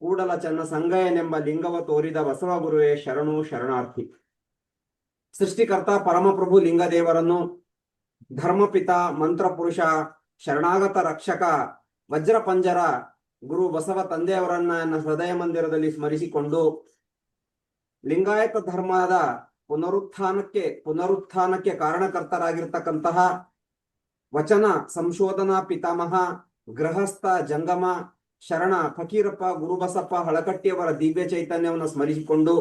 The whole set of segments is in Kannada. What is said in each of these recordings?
ಕೂಡಲ ಚನ್ನ ಸಂಗಯನೆಂಬ ಲಿಂಗವ ತೋರಿದ ಬಸವ ಗುರುವೇ ಶರಣು ಶರಣಾರ್ಥಿ. ಸೃಷ್ಟಿಕರ್ತ ಪರಮಪ್ರಭು ಲಿಂಗದೇವರನ್ನು, ಧರ್ಮಪಿತ ಮಂತ್ರಪುರುಷ ಶರಣಾಗತ ರಕ್ಷಕ ವಜ್ರ ಪಂಜರ ಗುರು ಬಸವ ತಂದೆಯವರನ್ನ ನನ್ನ ಹೃದಯ ಮಂದಿರದಲ್ಲಿ ಸ್ಮರಿಸಿಕೊಂಡು, ಲಿಂಗಾಯತ ಧರ್ಮದ ಪುನರುತ್ಥಾನಕ್ಕೆ ಕಾರಣಕರ್ತರಾಗಿರ್ತಕ್ಕಂತಹ ವಚನ ಸಂಶೋಧನಾ ಪಿತಾಮಹ ಗೃಹಸ್ಥ ಜಂಗಮ ಶರಣ ಫಕೀರಪ್ಪ ಗುರುಬಸಪ್ಪ ಹಳಕಟ್ಟಿಯವರ ದಿವ್ಯ ಚೈತನ್ಯವನ್ನು ಸ್ಮರಿಸಿಕೊಂಡು,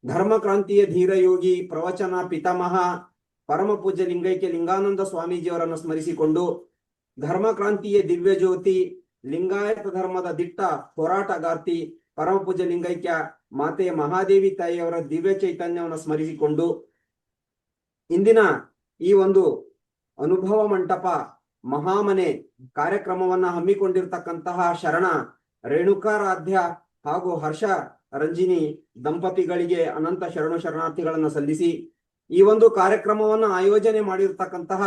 ಧರ್ಮಕ್ರಾಂತಿಯ ಧೀರಯೋಗಿ ಪ್ರವಚನ ಪಿತಾಮಹ ಪರಮ ಪೂಜ್ಯ ಲಿಂಗೈಕ್ಯ ಲಿಂಗಾನಂದ ಸ್ವಾಮೀಜಿಯವರನ್ನು ಸ್ಮರಿಸಿಕೊಂಡು, ಧರ್ಮಕ್ರಾಂತಿಯ ದಿವ್ಯ ಜ್ಯೋತಿ ಲಿಂಗಾಯತ ಧರ್ಮದ ದಿಟ್ಟ ಹೋರಾಟಗಾರ್ತಿ ಪರಮ ಪೂಜ್ಯ ಲಿಂಗೈಕ್ಯ ಮಾತೆ ಮಹಾದೇವಿ ತಾಯಿಯವರ ದಿವ್ಯ ಚೈತನ್ಯವನ್ನು ಸ್ಮರಿಸಿಕೊಂಡು, ಇಂದಿನ ಈ ಒಂದು ಅನುಭವ ಮಂಟಪ ಮಹಾಮನೆ ಕಾರ್ಯಕ್ರಮವನ್ನ ಹಮ್ಮಿಕೊಂಡಿರ್ತಕ್ಕಂತಹ ಶರಣ ರೇಣುಕಾರಾಧ್ಯ ಹಾಗೂ ಹರ್ಷ ರಂಜಿನಿ ದಂಪತಿಗಳಿಗೆ ಅನಂತ ಶರಣು ಶರಣಾರ್ಥಿಗಳನ್ನ ಸಲ್ಲಿಸಿ, ಈ ಒಂದು ಕಾರ್ಯಕ್ರಮವನ್ನು ಆಯೋಜನೆ ಮಾಡಿರ್ತಕ್ಕಂತಹ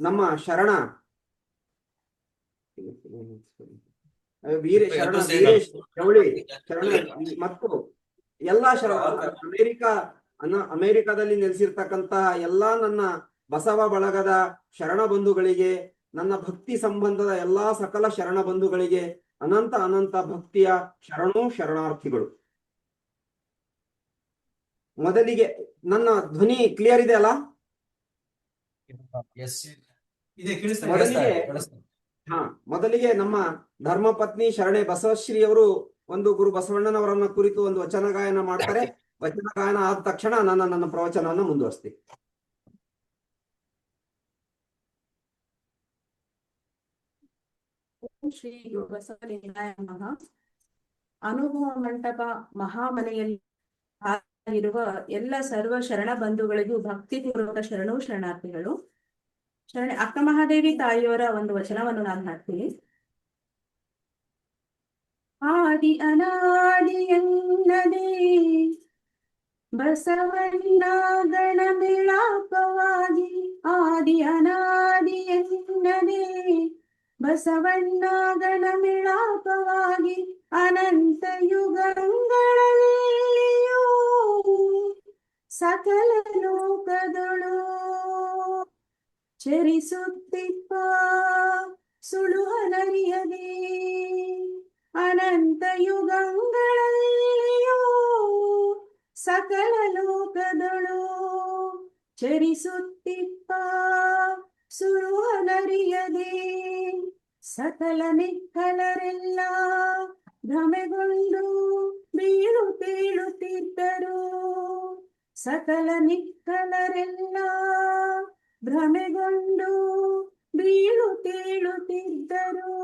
ನಮ್ಮ ಶರಣ ವೀರೇಶ್ ಚೌಳಿ ಶರಣ ಮತ್ತು ಎಲ್ಲಾ ಅಮೆರಿಕಾದಲ್ಲಿ ನೆಲೆಸಿರ್ತಕ್ಕಂತಹ ಎಲ್ಲಾ ನನ್ನ ಬಸವ ಬಳಗದ ಶರಣ ಬಂಧುಗಳಿಗೆ, ನನ್ನ ಭಕ್ತಿ ಸಂಬಂಧದ ಎಲ್ಲಾ ಸಕಲ ಶರಣ ಬಂಧುಗಳಿಗೆ ಅನಂತ ಅನಂತ ಭಕ್ತಿಯ ಶರಣು ಶರಣಾರ್ಥಿಗಳು. ಮೊದಲಿಗೆ ನನ್ನ ಧ್ವನಿ ಕ್ಲಿಯರ್ ಇದೆ ಅಲ್ಲ? ಮೊದಲಿಗೆ ನಮ್ಮ ಧರ್ಮಪತ್ನಿ ಶರಣೆ ಬಸವಶ್ರೀ ಅವರು ಒಂದು ಗುರು ಬಸವಣ್ಣನವರನ್ನ ಕುರಿತು ಒಂದು ವಚನ ಗಾಯನ ಮಾಡ್ತಾರೆ. ವಚನ ಗಾಯನ ಆದ ತಕ್ಷಣ ನನ್ನ ಪ್ರವಚನವನ್ನು ಮುಂದುವರಿಸ್ತೀನಿ. ಶ್ರೀ ಬಸವಲಿಂಗಾಯ ನಮಃ. ಅನುಭವ ಮಂಟಪ ಮಹಾಮನೆಯಲ್ಲಿ ಇರುವ ಎಲ್ಲ ಸರ್ವ ಶರಣ ಬಂಧುಗಳಿಗೂ ಭಕ್ತಿಪೂರ್ವಕ ಶರಣು ಶರಣಾರ್ಥಿಗಳು. ಅಕ್ಕ ಮಹಾದೇವಿ ತಾಯಿಯವರ ಒಂದು ವಚನವನ್ನು ನಾನು ಹಾಕ್ತೀನಿ. ಆದಿ ಅನಾದಿಯನ್ನದೇ ಬಸವಣ್ಣ ಗಣ ಮಿಳಾಪವಾಗಿ, ಆದಿ ಅನಾದಿಯನ್ನದೇ ಬಸವಣ್ಣ ಗಣ ಮಿಳಾಪವಾಗಿ, ಅನಂತ ಯುಗಗಳಲ್ಲಿಯೂ ಸಕಲ ಲೋಕದಳು ಚರಿಸುತ್ತಿಪ್ಪ ಸುಳುಹನರಿಯದೆ, ಅನಂತ ಯುಗಗಳಲ್ಲಿಯೂ ಸಕಲ ಲೋಕದಳು ಚರಿಸುತ್ತಿಪ್ಪ ಸುಳುಹನರಿಯದೆ, ಸಕಲ ನಿಖಲರೆಲ್ಲ ಭ್ರಮೆಗೊಂಡು ಬೀಳುತ್ತಿದ್ದರು, ಸಕಲ ನಿಖಲರೆಲ್ಲ ಭ್ರಮೆಗೊಂಡು ಬೀಳುತ್ತಿದ್ದರು.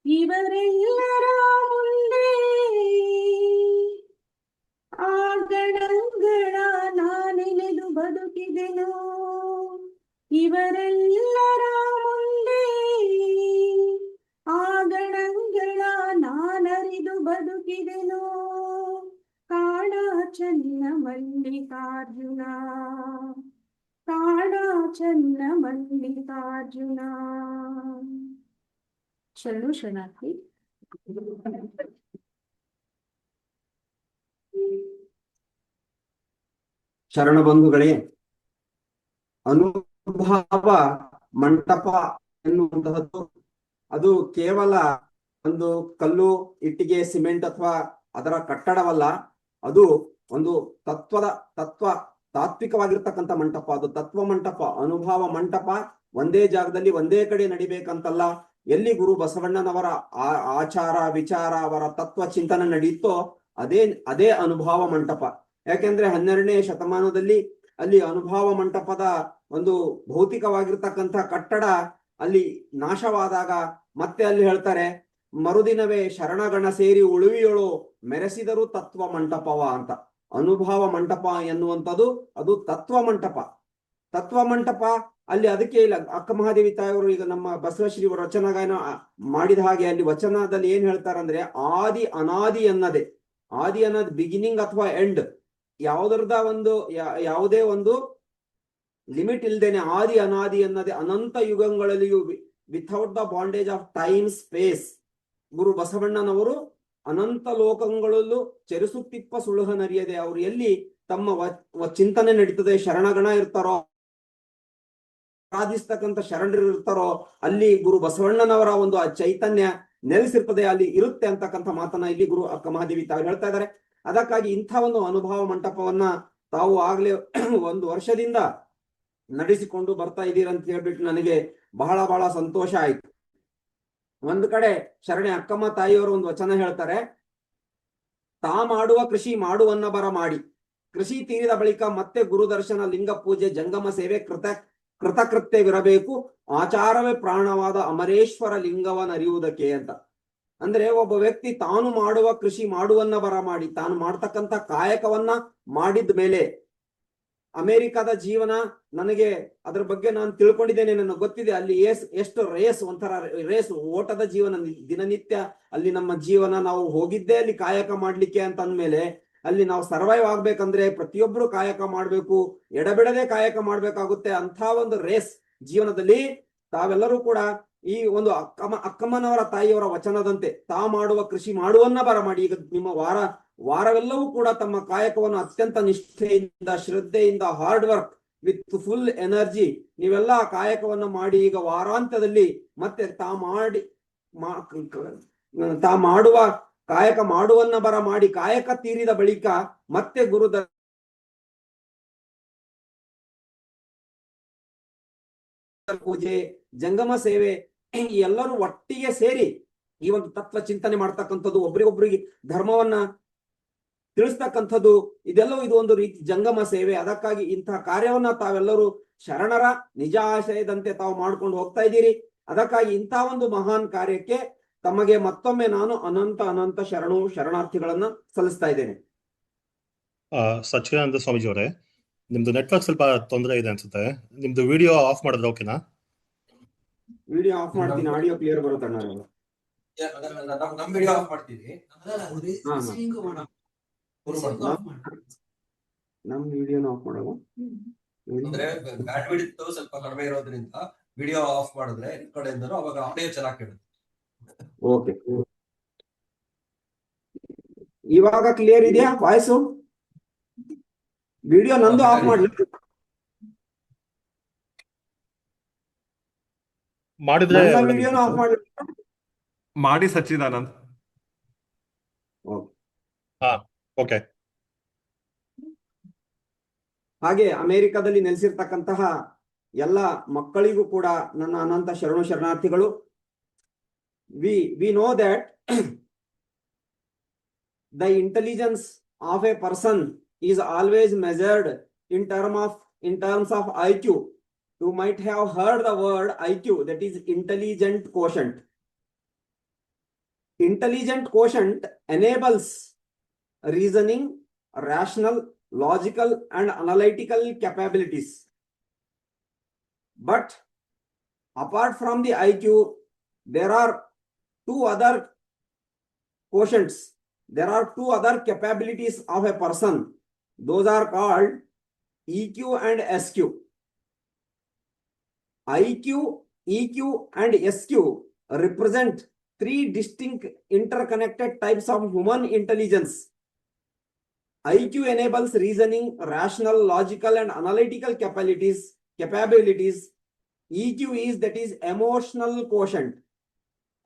ಇವರೆಲ್ಲರ ಮುಂದೆ ಆ ಗಣಗಳ ನಾನೆನೆದು ಬದುಕಿದೆನು, ಇವರೆಲ್ಲರ ಮುಂದೆ ಆ ಗಣಗಳ ನಾನರಿದು ಬದುಕಿದೆನು. ಕಾಣ ಚನ್ನ ಮಲ್ಲಿಕಾರ್ಜುನ, ಕಾಣ ಚನ್ನ ಮಲ್ಲಿಕಾರ್ಜುನ. ಶರಣು ಶರಣಾರ್ಥಿ. ಶರಣ ಬಂಧುಗಳೇ, ಅನುಭವ ಮಂಟಪ ಎನ್ನುವಂತಹದ್ದು ಅದು ಕೇವಲ ಒಂದು ಕಲ್ಲು ಇಟ್ಟಿಗೆ ಸಿಮೆಂಟ್ ಅಥವಾ ಅದರ ಕಟ್ಟಡವಲ್ಲ. ಅದು ಒಂದು ತಾತ್ವಿಕವಾಗಿರ್ತಕ್ಕಂಥ ಮಂಟಪ. ಅದು ತತ್ವ ಮಂಟಪ, ಅನುಭವ ಮಂಟಪ. ಒಂದೇ ಜಾಗದಲ್ಲಿ ಒಂದೇ ಕಡೆ ನಡಿಬೇಕಂತಲ್ಲ. ಎಲ್ಲಿ ಗುರು ಬಸವಣ್ಣನವರ ಆಚಾರ ವಿಚಾರ ಅವರ ತತ್ವ ಚಿಂತನೆ ನಡೆಯುತ್ತೋ ಅದೇ ಅನುಭವ ಮಂಟಪ. ಯಾಕೆಂದ್ರೆ 12ನೇ ಶತಮಾನದಲ್ಲಿ ಅಲ್ಲಿ ಅನುಭವ ಮಂಟಪದ ಒಂದು ಭೌತಿಕವಾಗಿರ್ತಕ್ಕಂಥ ಕಟ್ಟಡ ಅಲ್ಲಿ ನಾಶವಾದಾಗ ಮತ್ತೆ ಅಲ್ಲಿ ಹೇಳ್ತಾರೆ, ಮರುದಿನವೇ ಶರಣಗಣ ಸೇರಿ ಉಳುವಿಯೊಳು ಮೆರೆಸಿದರು ತತ್ವ ಮಂಟಪವ ಅಂತ. ಅನುಭವ ಮಂಟಪ ಎನ್ನುವಂಥದ್ದು ಅದು ತತ್ವ ಮಂಟಪ. ತತ್ವ ಮಂಟಪ ಅಲ್ಲಿ ಅದಕ್ಕೆ ಇಲ್ಲ. ಅಕ್ಕ ಮಹಾದೇವಿ ತಾಯಿಯವರು ಈಗ ನಮ್ಮ ಬಸವಶ್ರೀ ವಚನ ಗಾಯನ ಮಾಡಿದ ಹಾಗೆ ಅಲ್ಲಿ ವಚನದಲ್ಲಿ ಏನ್ ಹೇಳ್ತಾರಂದ್ರೆ, ಆದಿ ಅನಾದಿ ಅನ್ನದೆ, ಆದಿ ಅನ್ನೋದು ಬಿಗಿನಿಂಗ್ ಅಥವಾ ಎಂಡ್, ಯಾವುದೇ ಒಂದು ಲಿಮಿಟ್ ಇಲ್ದೇನೆ ಆದಿ ಅನಾದಿ ಅನ್ನದೆ ಅನಂತ ಯುಗಗಳಲ್ಲಿಯೂ without the bondage of time space Guru ಬಸವಣ್ಣನವರು ಅನಂತ ಲೋಕಗಳಲ್ಲೂ ಚರಿಸುತ್ತಿಪ್ಪ ಸುಳುಹ ನರಿಯದೆ, ಅವರು ಎಲ್ಲಿ ತಮ್ಮ ಚಿಂತನೆ ನಡೀತದೆ, ಶರಣಗಣ ಇರ್ತಾರೋ, ಆರಾಧಿಸ್ತಕ್ಕಂಥ ಶರಣರು ಇರ್ತಾರೋ, ಅಲ್ಲಿ ಗುರು ಬಸವಣ್ಣನವರ ಒಂದು ಆ ಚೈತನ್ಯ ನೆಲೆಸಿರ್ತದೆ, ಅಲ್ಲಿ ಇರುತ್ತೆ ಅಂತಕ್ಕಂಥ ಮಾತನ್ನ ಇಲ್ಲಿ ಗುರು ಅಕ್ಕ ಮಹಾದೇವಿ ತಾವು ಹೇಳ್ತಾ ಇದ್ದಾರೆ. ಅದಕ್ಕಾಗಿ ಇಂಥ ಒಂದು ಅನುಭವ ಮಂಟಪವನ್ನ ತಾವು ಆಗ್ಲೇ ಒಂದು ವರ್ಷದಿಂದ ನಡೆಸಿಕೊಂಡು ಬರ್ತಾ ಇದ್ದೀರಿ ಅಂತ ಹೇಳ್ಬಿಟ್ಟು ನನಗೆ ಬಹಳ ಬಹಳ ಸಂತೋಷ ಆಯ್ತು. ಒಂದು ಕಡೆ ಶರಣೆ ಅಕ್ಕಮ್ಮ ತಾಯಿಯವರು ಒಂದು ವಚನ ಹೇಳ್ತಾರೆ, ತಾ ಮಾಡುವ ಕೃಷಿ ಮಾಡುವನ್ನ ಬರ ಮಾಡಿ, ಕೃಷಿ ತೀರಿದ ಬಳಿಕ ಮತ್ತೆ ಗುರುದರ್ಶನ, ಲಿಂಗ ಪೂಜೆ, ಜಂಗಮ ಸೇವೆ ಕೃತಕೃತ್ಯವಿರಬೇಕು, ಆಚಾರವೇ ಪ್ರಾಣವಾದ ಅಮರೇಶ್ವರ ಲಿಂಗವನ್ನರಿಯುವುದಕ್ಕೆ ಅಂತ. ಅಂದ್ರೆ ಒಬ್ಬ ವ್ಯಕ್ತಿ ತಾನು ಮಾಡುವ ಕೃಷಿ ಮಾಡುವನ್ನ ಬರ ಮಾಡಿ, ತಾನು ಮಾಡ್ತಕ್ಕಂಥ ಕಾಯಕವನ್ನ ಮಾಡಿದ ಮೇಲೆ, ಅಮೆರಿಕದ ಜೀವನ ನನಗೆ ಅದ್ರ ಬಗ್ಗೆ ನಾನು ತಿಳ್ಕೊಂಡಿದ್ದೇನೆ, ನನಗೆ ಗೊತ್ತಿದೆ. ಅಲ್ಲಿ ಎಷ್ಟು ರೇಸ್, ಒಂಥರ ರೇಸ್, ಓಟದ ಜೀವನ, ದಿನನಿತ್ಯ ಅಲ್ಲಿ ನಮ್ಮ ಜೀವನ. ನಾವು ಹೋಗಿದ್ದೇ ಅಲ್ಲಿ ಕಾಯಕ ಮಾಡ್ಲಿಕ್ಕೆ ಅಂತ ಅಂದ್ಮೇಲೆ ಅಲ್ಲಿ ನಾವು ಸರ್ವೈವ್ ಆಗ್ಬೇಕಂದ್ರೆ ಪ್ರತಿಯೊಬ್ರು ಕಾಯಕ ಮಾಡ್ಬೇಕು, ಎಡಬಿಡದೆ ಕಾಯಕ ಮಾಡ್ಬೇಕಾಗುತ್ತೆ. ಅಂತ ಒಂದು ರೇಸ್ ಜೀವನದಲ್ಲಿ ತಾವೆಲ್ಲರೂ ಕೂಡ ಈ ಒಂದು ಅಕ್ಕಮ್ಮನವರ ತಾಯಿಯವರ ವಚನದಂತೆ ತಾ ಮಾಡುವ ಕೃಷಿ ಮಾಡುವನ್ನ ಬರ ಮಾಡಿ. ಈಗ ನಿಮ್ಮ ವಾರವೆಲ್ಲವೂ ಕೂಡ ತಮ್ಮ ಕಾಯಕವನ್ನು ಅತ್ಯಂತ ನಿಷ್ಠೆಯಿಂದ, ಶ್ರದ್ಧೆಯಿಂದ, hard work with full energy ನೀವೆಲ್ಲ ಕಾಯಕವನ್ನ ಮಾಡಿ, ಈಗ ವಾರಾಂತ್ಯದಲ್ಲಿ ಮತ್ತೆ ತಾ ಮಾಡುವ ಕಾಯಕ ಮಾಡುವನ್ನ ಬರ ಮಾಡಿ, ಕಾಯಕ ತೀರಿದ ಬಳಿಕ ಮತ್ತೆ ಪೂಜೆ, ಜಂಗಮ ಸೇವೆ, ಎಲ್ಲರೂ ಒಟ್ಟಿಗೆ ಸೇರಿ ಈ ಒಂದು ತತ್ವ ಚಿಂತನೆ ಮಾಡ್ತಕ್ಕಂಥದ್ದು, ಒಬ್ರಿಗೊಬ್ರಿಗೆ ಧರ್ಮವನ್ನ ತಿಳಿಸ್ತಕ್ಕಂಥದ್ದು, ಇದೆಲ್ಲವೂ ಇದು ಒಂದು ರೀತಿ ಜಂಗಮ ಸೇವೆ. ಅದಕ್ಕಾಗಿ ಇಂತಹ ಕಾರ್ಯವನ್ನ ತಾವೆಲ್ಲರೂ ಶರಣರ ನಿಜ ಆಶಯದಂತೆ ತಾವು ಮಾಡ್ಕೊಂಡು ಹೋಗ್ತಾ ಇದ್ದೀರಿ. ಅದಕ್ಕಾಗಿ ಇಂತಹ ಒಂದು ಮಹಾನ್ ಕಾರ್ಯಕ್ಕೆ ತಮಗೆ ಮತ್ತೊಮ್ಮೆ ನಾನು ಅನಂತ ಶರಣಾರ್ಥಿಗಳನ್ನ ಸಲ್ಲಿಸ್ತಾ ಇದ್ದೇನೆ. ಸಚ್ಚಿದಾನಂದ ಸ್ವಾಮೀಜಿ ಅವರೇ, ನಿಮ್ದು ನೆಟ್ವರ್ಕ್ ಸ್ವಲ್ಪ ತೊಂದರೆ ಇದೆ ಅನ್ಸುತ್ತೆ. ನಿಮ್ದು ವಿಡಿಯೋ ಆಫ್ ಮಾಡಿದ್ರೆ ಓಕೆನಾ? ವಿಡಿಯೋ ಆಫ್ ಮಾಡ್ತೀನಿ, ಆಡಿಯೋ ಕ್ಲಿಯರ್ ಬರುತ್ತೆ. ನಮ್ ವಿಡಿಯೋ ಆಫ್ ಮಾಡ್ತೀವಿ. ನಮ್ ವಿಡಿಯೋನ ಆಫ್ ಮಾಡೋದು ಅಂದ್ರೆ ಬ್ಯಾಟ್ ಬಿಡಿತ್ತು ಸ್ವಲ್ಪ ಕಡಿಮೆ ಇರೋದ್ರಿಂದ ವಿಡಿಯೋ ಆಫ್ ಮಾಡಿದ್ರೆ ಈ ಕಡೆಯಿಂದನೂ ಅವಾಗ ಆಡಿಯೋ ಚೆನ್ನಾಗಿ ಕೇಳುತ್ತೆ. ಓಕೆ, ಇವಾಗ ಕ್ಲಿಯರ್ ಇದೆಯಾ ವಾಯ್ಸು? ವಿಡಿಯೋ ನಂದು ಆಫ್ ಮಾಡ್ಲಿ? ಮಾಡಿದ್ರೆ ವಿಡಿಯೋನ ಆಫ್ ಮಾಡ್ಲಿ? ಮಾಡಿ ಸಚ್ಚಿದಾನಂದ್. ಓಕೆ. ಹಾಗೆ ಅಮೆರಿಕದಲ್ಲಿ ನೆಲೆಸಿರ್ತಕ್ಕಂತಹ ಎಲ್ಲ ಮಕ್ಕಳಿಗೂ ಕೂಡ ನನ್ನ ಅನಂತ ಶರಣಾರ್ಥಿಗಳು. We know that the intelligence of a person is always measured in terms of IQ. You might have heard the word IQ, that is intelligent quotient. Intelligent quotient enables reasoning, rational, logical and analytical capabilities. But apart from the IQ, there are two other quotients. There are two other capabilities of a person. Those are called EQ and SQ. IQ, EQ and SQ represent three distinct interconnected types of human intelligence. IQ enables reasoning, rational, logical and analytical capabilities. EQ is emotional quotient.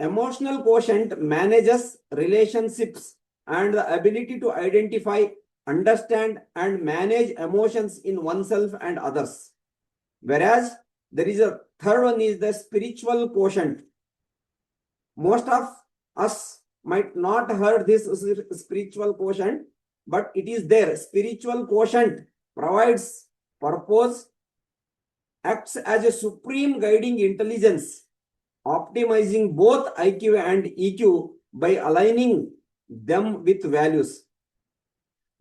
Emotional quotient manages relationships and the ability to identify, understand and manage emotions in oneself and others. Whereas there is a third one, is the spiritual quotient. Most of us might not heard this spiritual quotient, but it is there. Spiritual quotient provides purpose, acts as a supreme guiding intelligence, optimizing both IQ and EQ by aligning them with values.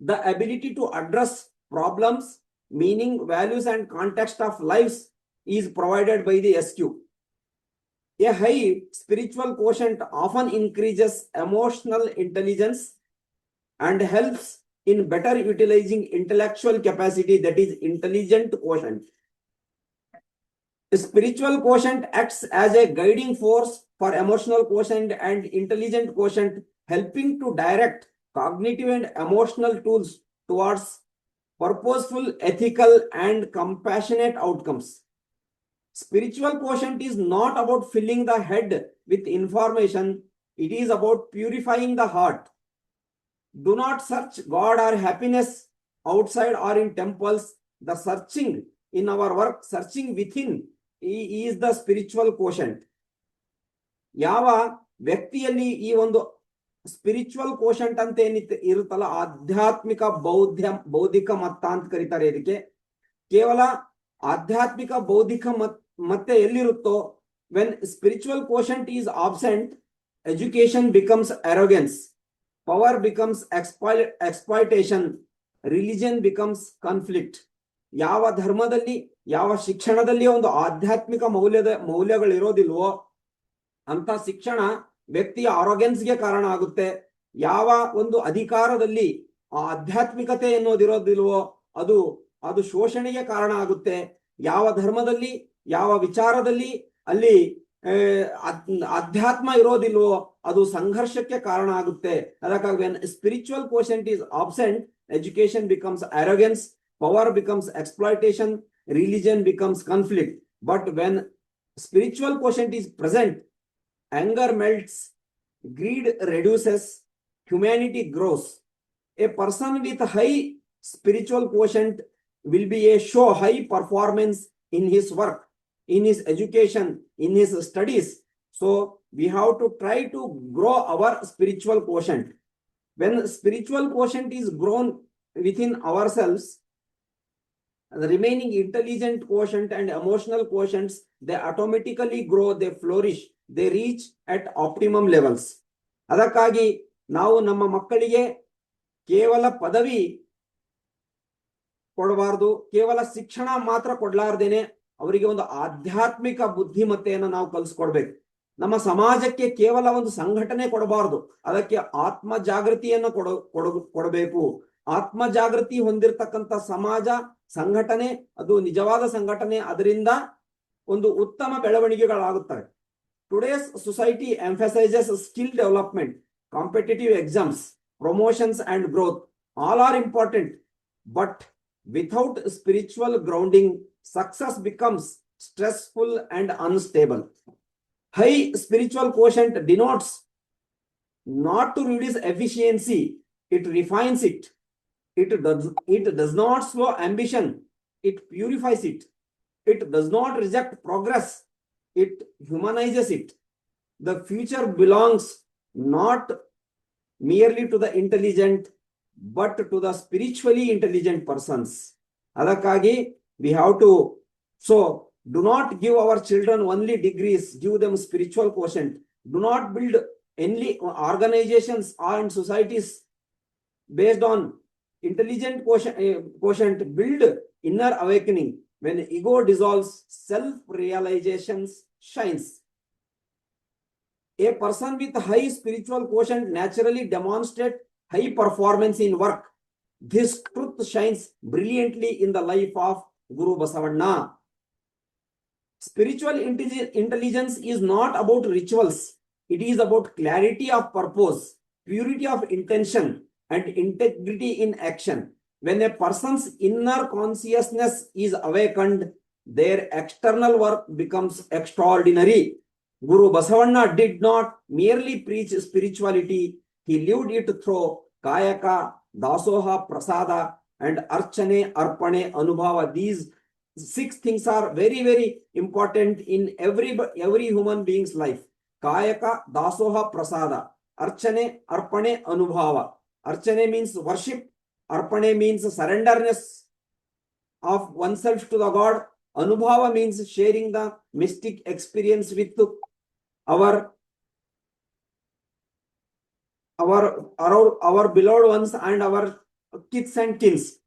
The ability to address problems, meaning, values and context of lives is provided by the SQ. A high spiritual quotient often increases emotional intelligence and helps in better utilizing intellectual capacity, that is intelligent quotient. The spiritual quotient acts as a guiding force for emotional quotient and intelligent quotient, helping to direct cognitive and emotional tools towards purposeful, ethical, and compassionate outcomes. Spiritual quotient is not about filling the head with information, it is about purifying the heart. Do not search God or happiness outside or in temples. The searching in our work, searching within is the spiritual quotient. ಯಾವ ವ್ಯಕ್ತಿಯಲ್ಲಿ ಈ ಒಂದು ಸ್ಪಿರಿಚುವಲ್ ಕೋಶಂಟ್ ಅಂತ ಇರುತ್ತಲ್ಲ, ಆಧ್ಯಾತ್ಮಿಕ ಬೌದ್ಧಿಕ ಮತ್ತ ಅಂತ ಕರೀತಾರೆ ಇದಕ್ಕೆ. ಕೇವಲ ಆಧ್ಯಾತ್ಮಿಕ ಬೌದ್ಧಿಕ ಮತ್ತೆ ಎಲ್ಲಿರುತ್ತೋ, when spiritual quotient is absent, education becomes arrogance, power becomes exploitation, religion becomes conflict. ಯಾವ ಧರ್ಮದಲ್ಲಿ, ಯಾವ ಶಿಕ್ಷಣದಲ್ಲಿ ಒಂದು ಆಧ್ಯಾತ್ಮಿಕ ಮೌಲ್ಯಗಳಿರೋದಿಲ್ವೋ ಅಂತ ಶಿಕ್ಷಣ ವ್ಯಕ್ತಿಯ ಆರೋಗ್ಯನ್ಸ್ಗೆ ಕಾರಣ ಆಗುತ್ತೆ. ಯಾವ ಒಂದು ಅಧಿಕಾರದಲ್ಲಿ ಆಧ್ಯಾತ್ಮಿಕತೆ ಎನ್ನುವುದಿರೋದಿಲ್ವೋ ಅದು ಶೋಷಣೆಗೆ ಕಾರಣ ಆಗುತ್ತೆ. ಯಾವ ಧರ್ಮದಲ್ಲಿ, ಯಾವ ವಿಚಾರದಲ್ಲಿ ಅಲ್ಲಿ ಅಧ್ಯಾತ್ಮ ಇರೋದಿಲ್ವೋ ಅದು ಸಂಘರ್ಷಕ್ಕೆ ಕಾರಣ ಆಗುತ್ತೆ. ಅದಕ್ಕಾಗಿ when spiritual quotient is absent, education becomes arrogance, power becomes exploitation, religion becomes conflict. But when spiritual quotient is present, anger melts, greed reduces, humanity grows. A person with high spiritual quotient will be a show high performance in his work, in his education, in his studies. So we have to try to grow our spiritual quotient. When spiritual quotient is grown within ourselves, the remaining intelligent quotient and emotional quotients, they automatically grow, they flourish, they reach at optimum levels. ಅದಕ್ಕಾಗಿ ನಾವು ನಮ್ಮ ಮಕ್ಕಳಿಗೆ ಕೇವಲ ಪದವಿ ಕೊಡಬಾರದು, ಕೇವಲ ಶಿಕ್ಷಣ ಮಾತ್ರ ಕೊಡ್ಲಾರ್ದೇನೆ ಅವರಿಗೆ ಒಂದು ಆಧ್ಯಾತ್ಮಿಕ ಬುದ್ಧಿಮತ್ತೆಯನ್ನು ನಾವು ಕಲಿಸ್ಕೊಡ್ಬೇಕು. ನಮ್ಮ ಸಮಾಜಕ್ಕೆ ಕೇವಲ ಒಂದು ಸಂಘಟನೆ ಕೊಡಬಾರದು, ಅದಕ್ಕೆ ಆತ್ಮ ಜಾಗೃತಿಯನ್ನು ಕೊಡಬೇಕು. ಆತ್ಮ ಜಾಗೃತಿ ಹೊಂದಿರತಕ್ಕಂಥ ಸಮಾಜ, ಸಂಘಟನೆ, ಅದು ನಿಜವಾದ ಸಂಘಟನೆ, ಅದರಿಂದ ಒಂದು ಉತ್ತಮ ಬೆಳವಣಿಗೆಗಳಾಗುತ್ತವೆ. Today's society emphasises skill development, competitive exams, promotions and growth. All are important, but without spiritual grounding success becomes stressful and unstable. High spiritual quotient denotes not to reduce efficiency, it refines it. It does not slow ambition, it purifies it. It does not reject progress, it humanizes it. The future belongs not merely to the intelligent, but to the spiritually intelligent persons. Adakagi we have to, so do not give our children only degrees, give them spiritual quotient. Do not build any organizations and societies based on intelligent quotient. Build inner awakening. When ego dissolves, self-realization shines. A person with high spiritual quotient naturally demonstrates high performance in work. This truth shines brilliantly in the life of Guru Basavanna. Spiritual intelligence is not about rituals. It is about clarity of purpose, purity of intention, and integrity in action. When a person's inner consciousness is awakened, their external work becomes extraordinary. Guru Basavanna did not merely preach spirituality, he lived it through Kayaka, Dasoha, Prasada, and Archane, Arpane, Anubhava. These 6 things are very, very important in every human being's life. Kayaka, Dasoha, Prasada, Archane, Arpane, Anubhava. Archane means worship, Arpane means surrenderness of oneself to the God, Anubhava means sharing the mystic experience with our beloved ones and our kith and kins.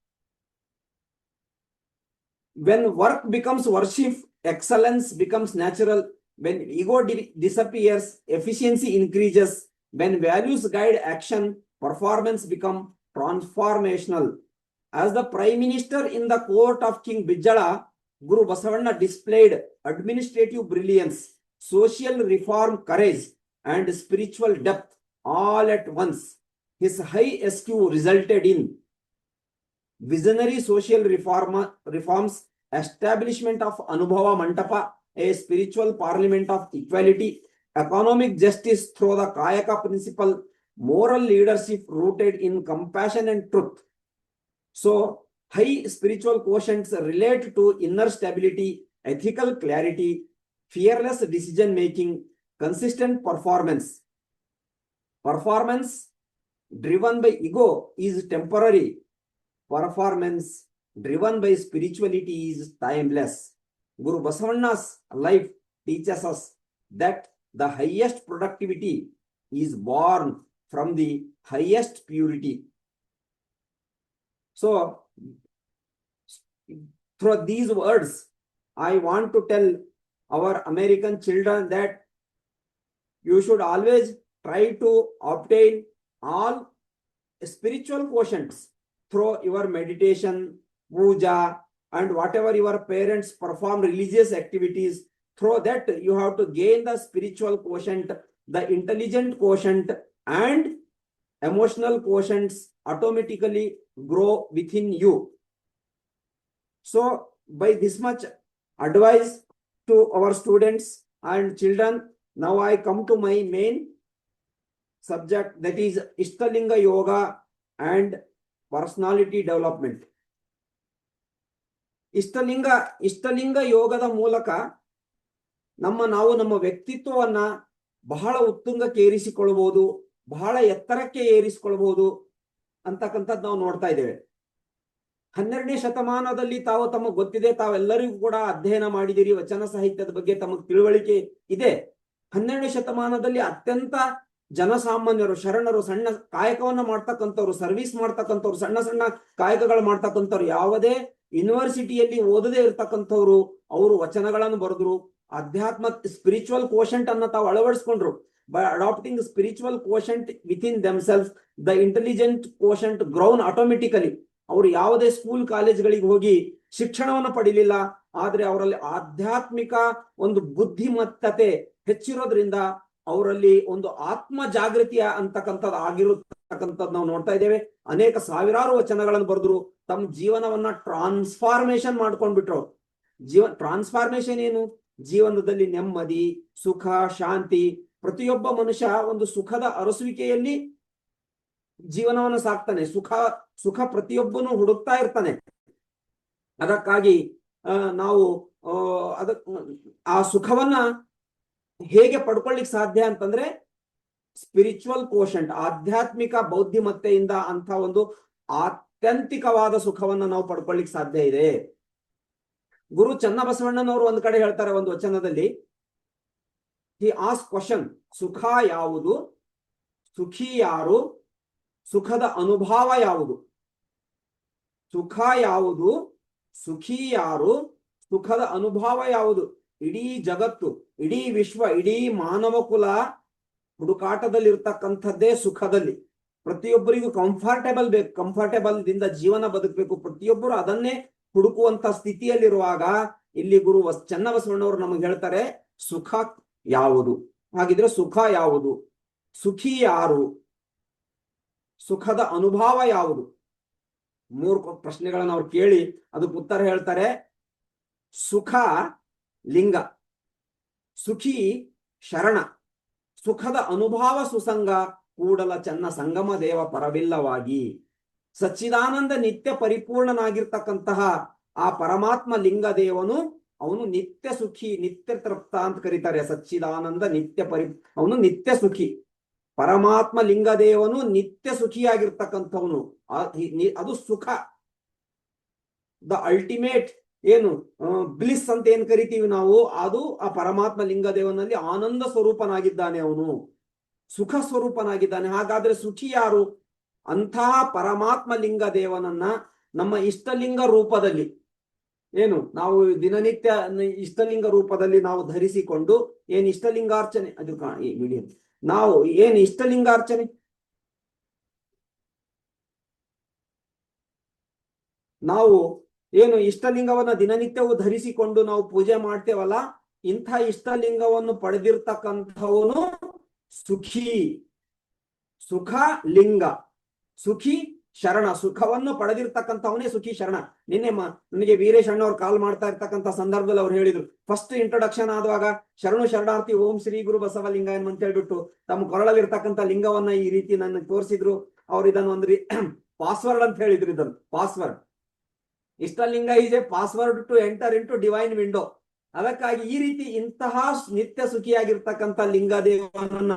When work becomes worship, excellence becomes natural. When ego disappears, efficiency increases. When values guide action, performance become transformational. As the Prime Minister in the court of King Bijjala, Guru Basavanna displayed administrative brilliance. social reform courage, and spiritual depth all at once. His high SQ resulted in visionary social reforms, establishment of Anubhava Mantapa, a spiritual parliament of equality, economic justice through the Kayaka principle, moral leadership rooted in compassion and truth. So, high spiritual quotients relate to inner stability, ethical clarity, fearless decision making, consistent performance. Performance driven by ego is temporary. Performance driven by spirituality is timeless. Guru Basavanna's life teaches us that the highest productivity is born from the highest purity. So, through these words, I want to tell our American children that you should always try to obtain all spiritual quotients through your meditation, puja, and whatever your parents perform religious activities. Through that, you have to gain the spiritual quotient, the intelligent quotient, and emotional quotients automatically grow within you. So, by this much advice to our students and children, now I come to my main subject, that is Ishtalinga Yoga and personality development. ಇಷ್ಟಲಿಂಗ ಯೋಗದ ಮೂಲಕ ನಾವು ನಮ್ಮ ವ್ಯಕ್ತಿತ್ವವನ್ನ ಬಹಳ ಉತ್ತುಂಗಕ್ಕೆ ಏರಿಸಿಕೊಳ್ಳಬಹುದು, ಬಹಳ ಎತ್ತರಕ್ಕೆ ಏರಿಸಿಕೊಳ್ಳಬಹುದು ಅಂತಕ್ಕಂಥದ್ದು ನಾವು ನೋಡ್ತಾ ಇದ್ದೇವೆ. 12ನೇ ಶತಮಾನದಲ್ಲಿ ತಮಗೆ ಗೊತ್ತಿದೆ, ತಾವೆಲ್ಲರಿಗೂ ಕೂಡ ಅಧ್ಯಯನ ಮಾಡಿದಿರಿ, ವಚನ ಸಾಹಿತ್ಯದ ಬಗ್ಗೆ ತಮಗೆ ತಿಳುವಳಿಕೆ ಇದೆ. 12ನೇ ಶತಮಾನದಲ್ಲಿ ಅತ್ಯಂತ ಜನಸಾಮಾನ್ಯರು, ಶರಣರು, ಸಣ್ಣ ಕಾಯಕವನ್ನ ಮಾಡ್ತಕ್ಕಂಥವ್ರು, ಸರ್ವಿಸ್ ಮಾಡ್ತಕ್ಕಂಥವ್ರು, ಸಣ್ಣ ಸಣ್ಣ ಕಾಯಕಗಳು ಮಾಡ್ತಕ್ಕಂಥವ್ರು, ಯಾವುದೇ ಯೂನಿವರ್ಸಿಟಿಯಲ್ಲಿ ಓದದೇ ಇರ್ತಕ್ಕಂಥವ್ರು, ಅವರು ವಚನಗಳನ್ನು ಬರೆದ್ರು. ಅಧ್ಯಾತ್ಮ ಸ್ಪಿರಿಚುವಲ್ ಕೋಶಂಟ್ ಅನ್ನ ತಾವು ಅಳವಡಿಸ್ಕೊಂಡ್ರು. By adapting spiritual quotient within themselves, the intelligent quotient grown automatically. ಅವರು ಯಾವುದೇ ಸ್ಕೂಲ್ ಕಾಲೇಜ್ಗಳಿಗೆ ಹೋಗಿ ಶಿಕ್ಷಣವನ್ನು ಪಡಿಲಿಲ್ಲ, ಆದ್ರೆ ಅವರಲ್ಲಿ ಆಧ್ಯಾತ್ಮಿಕ ಒಂದು ಬುದ್ಧಿಮತ್ತತೆ ಹೆಚ್ಚಿರೋದ್ರಿಂದ ಅವರಲ್ಲಿ ಒಂದು ಆತ್ಮ ಜಾಗೃತಿಯ ಅಂತಕ್ಕಂಥದ್ದು ಆಗಿರತಕ್ಕಂಥದ್ದು ನಾವು ನೋಡ್ತಾ ಇದ್ದೇವೆ. ಅನೇಕ ಸಾವಿರಾರು ವಚನಗಳನ್ನು ಬರೆದ್ರು, ತಮ್ಮ ಜೀವನವನ್ನ ಟ್ರಾನ್ಸ್ಫಾರ್ಮೇಶನ್ ಮಾಡ್ಕೊಂಡ್ಬಿಟ್ರು. ಟ್ರಾನ್ಸ್ಫಾರ್ಮೇಶನ್ ಏನು? ಜೀವನದಲ್ಲಿ ನೆಮ್ಮದಿ, ಸುಖ, ಶಾಂತಿ. ಪ್ರತಿಯೊಬ್ಬ ಮನುಷ್ಯ ಒಂದು ಸುಖದ ಅರಸುವಿಕೆಯಲ್ಲಿ ಜೀವನವನ್ನು ಸಾಕ್ತಾನೆ. ಸುಖ ಪ್ರತಿಯೊಬ್ಬನು ಹುಡುಕ್ತಾ ಇರ್ತಾನೆ. ಅದಕ್ಕಾಗಿ ನಾವು ಆ ಸುಖವನ್ನ ಹೇಗೆ ಪಡ್ಕೊಳ್ಳಿಕ್ ಸಾಧ್ಯ ಅಂತಂದ್ರೆ ಸ್ಪಿರಿಚುವಲ್ ಕೋಶಂಟ್, ಆಧ್ಯಾತ್ಮಿಕ ಬೌದ್ಧಿಮತ್ತೆಯಿಂದ ಅಂತ ಒಂದು ಆತ್ಯಂತಿಕವಾದ ಸುಖವನ್ನ ನಾವು ಪಡ್ಕೊಳ್ಳಿಕ್ ಸಾಧ್ಯ ಇದೆ. ಗುರು ಚನ್ನಬಸವಣ್ಣನವರು ಒಂದ್ ಕಡೆ ಹೇಳ್ತಾರೆ ಒಂದು ವಚನದಲ್ಲಿ, ಹಿ ಆಸ್ಕ್ ಕ್ವಶನ್, ಸುಖ ಯಾವುದು, ಸುಖಿ ಯಾರು, ಸುಖದ ಅನುಭವ ಯಾವುದು? ಸುಖ ಯಾವುದು, ಸುಖಿ ಯಾರು, ಸುಖದ ಅನುಭವ ಯಾವುದು? ಇಡೀ ಜಗತ್ತು, ಇಡೀ ವಿಶ್ವ, ಇಡೀ ಮಾನವ ಕುಲ ಹುಡುಕಾಟದಲ್ಲಿ ಇರ್ತಕ್ಕಂಥದ್ದೇ ಸುಖದಲ್ಲಿ. ಪ್ರತಿಯೊಬ್ಬರಿಗೂ ಕಂಫರ್ಟೇಬಲ್ ಬೇಕು, ಕಂಫರ್ಟೇಬಲ್ ದಿಂದ ಜೀವನ ಬದುಕಬೇಕು. ಪ್ರತಿಯೊಬ್ಬರು ಅದನ್ನೇ ಹುಡುಕುವಂತ ಸ್ಥಿತಿಯಲ್ಲಿರುವಾಗ ಇಲ್ಲಿ ಗುರು ಚನ್ನಬಸವಣ್ಣವರು ನಮಗೆ ಹೇಳ್ತಾರೆ, ಸುಖ ಯಾವುದು? ಹಾಗಿದ್ರೆ ಸುಖ ಯಾವುದು? ಸುಖಿ ಯಾರು? ಸುಖದ ಅನುಭವ ಯಾವುದು? 3 ಪ್ರಶ್ನೆಗಳನ್ನು ಅವ್ರು ಕೇಳಿ ಅದಕ್ಕೆ ಉತ್ತರ ಹೇಳ್ತಾರೆ. ಸುಖ ಲಿಂಗ, ಸುಖಿ ಶರಣ, ಸುಖದ ಅನುಭವ ಸುಸಂಗ, ಕೂಡಲ ಚನ್ನ ಸಂಗಮ ದೇವ ಪರವಿಲ್ಲವಾಗಿ. ಸಚ್ಚಿದಾನಂದ ನಿತ್ಯ ಪರಿಪೂರ್ಣನಾಗಿರ್ತಕ್ಕಂತಹ ಆ ಪರಮಾತ್ಮ ಲಿಂಗ ದೇವನು ಅವನು ನಿತ್ಯ ಸುಖಿ, ನಿತ್ಯ ತೃಪ್ತ ಅಂತ ಕರೀತಾರೆ. ಸಚ್ಚಿದಾನಂದ ಅವನು ನಿತ್ಯ ಸುಖಿ. ಪರಮಾತ್ಮ ಲಿಂಗ ದೇವನು ನಿತ್ಯ ಸುಖಿಯಾಗಿರ್ತಕ್ಕಂಥವನು. ಅದು ಸುಖ, ದ ಅಲ್ಟಿಮೇಟ್ ಏನು ಬ್ಲಿಸ್ ಅಂತ ಏನ್ ಕರಿತೀವಿ ನಾವು, ಅದು ಆ ಪರಮಾತ್ಮ ಲಿಂಗ ದೇವನಲ್ಲಿ ಆನಂದ ಸ್ವರೂಪನಾಗಿದ್ದಾನೆ, ಅವನು ಸುಖ ಸ್ವರೂಪನಾಗಿದ್ದಾನೆ. ಹಾಗಾದ್ರೆ ಸುಖಿ ಯಾರು? ಅಂತಹ ಪರಮಾತ್ಮ ಲಿಂಗ ದೇವನನ್ನ ನಮ್ಮ ಇಷ್ಟಲಿಂಗ ರೂಪದಲ್ಲಿ ಏನು ನಾವು ದಿನನಿತ್ಯ ಇಷ್ಟಲಿಂಗ ರೂಪದಲ್ಲಿ ನಾವು ಧರಿಸಿಕೊಂಡು ಏನ್ ಇಷ್ಟಲಿಂಗಾರ್ಚನೆ, ಅದು ಈ ವಿಡಿಯೋ ನಾವು ಏನ್ ಇಷ್ಟಲಿಂಗಾರ್ಚನೆ ನಾವು ಏನು ಇಷ್ಟಲಿಂಗವನ್ನ ದಿನನಿತ್ಯವೂ ಧರಿಸಿಕೊಂಡು ನಾವು ಪೂಜೆ ಮಾಡ್ತೇವಲ್ಲ, ಇಂಥ ಇಷ್ಟಲಿಂಗವನ್ನು ಪಡೆದಿರ್ತಕ್ಕಂಥವನು ಸುಖಿ. ಸುಖ ಲಿಂಗ, ಸುಖಿ ಶರಣ, ಸುಖವನ್ನು ಪಡೆದಿರ್ತಕ್ಕಂಥವನೇ ಸುಖಿ ಶರಣ. ನಿನ್ನೆ ನನಗೆ ವೀರೇಶ್ ಅಣ್ಣವ್ರು ಕಾಲ್ ಮಾಡ್ತಾ ಇರ್ತಕ್ಕಂಥ ಸಂದರ್ಭದಲ್ಲಿ ಅವ್ರು ಹೇಳಿದ್ರು, ಫಸ್ಟ್ ಇಂಟ್ರೊಡಕ್ಷನ್ ಆಗುವಾಗ ಶರಣು ಶರಣಾರ್ಥಿ ಓಂ ಶ್ರೀ ಗುರು ಬಸವಲಿಂಗ ಅಂತ ಹೇಳ್ಬಿಟ್ಟು ತಮ್ಮ ಕೊರಳಲ್ಲಿರ್ತಕ್ಕಂಥ ಲಿಂಗವನ್ನ ಈ ರೀತಿ ನನಗೆ ತೋರಿಸಿದ್ರು. ಅವ್ರು ಇದನ್ನು ಒಂದು ಪಾಸ್ವರ್ಡ್ ಅಂತ ಹೇಳಿದ್ರು. ಇದನ್ನು password, Ishtalinga is a password to enter into divine window. ಅದಕ್ಕಾಗಿ ಈ ರೀತಿ ಇಂತಹ ನಿತ್ಯ ಸುಖಿಯಾಗಿರ್ತಕ್ಕಂಥ ಲಿಂಗದೇವನನ್ನ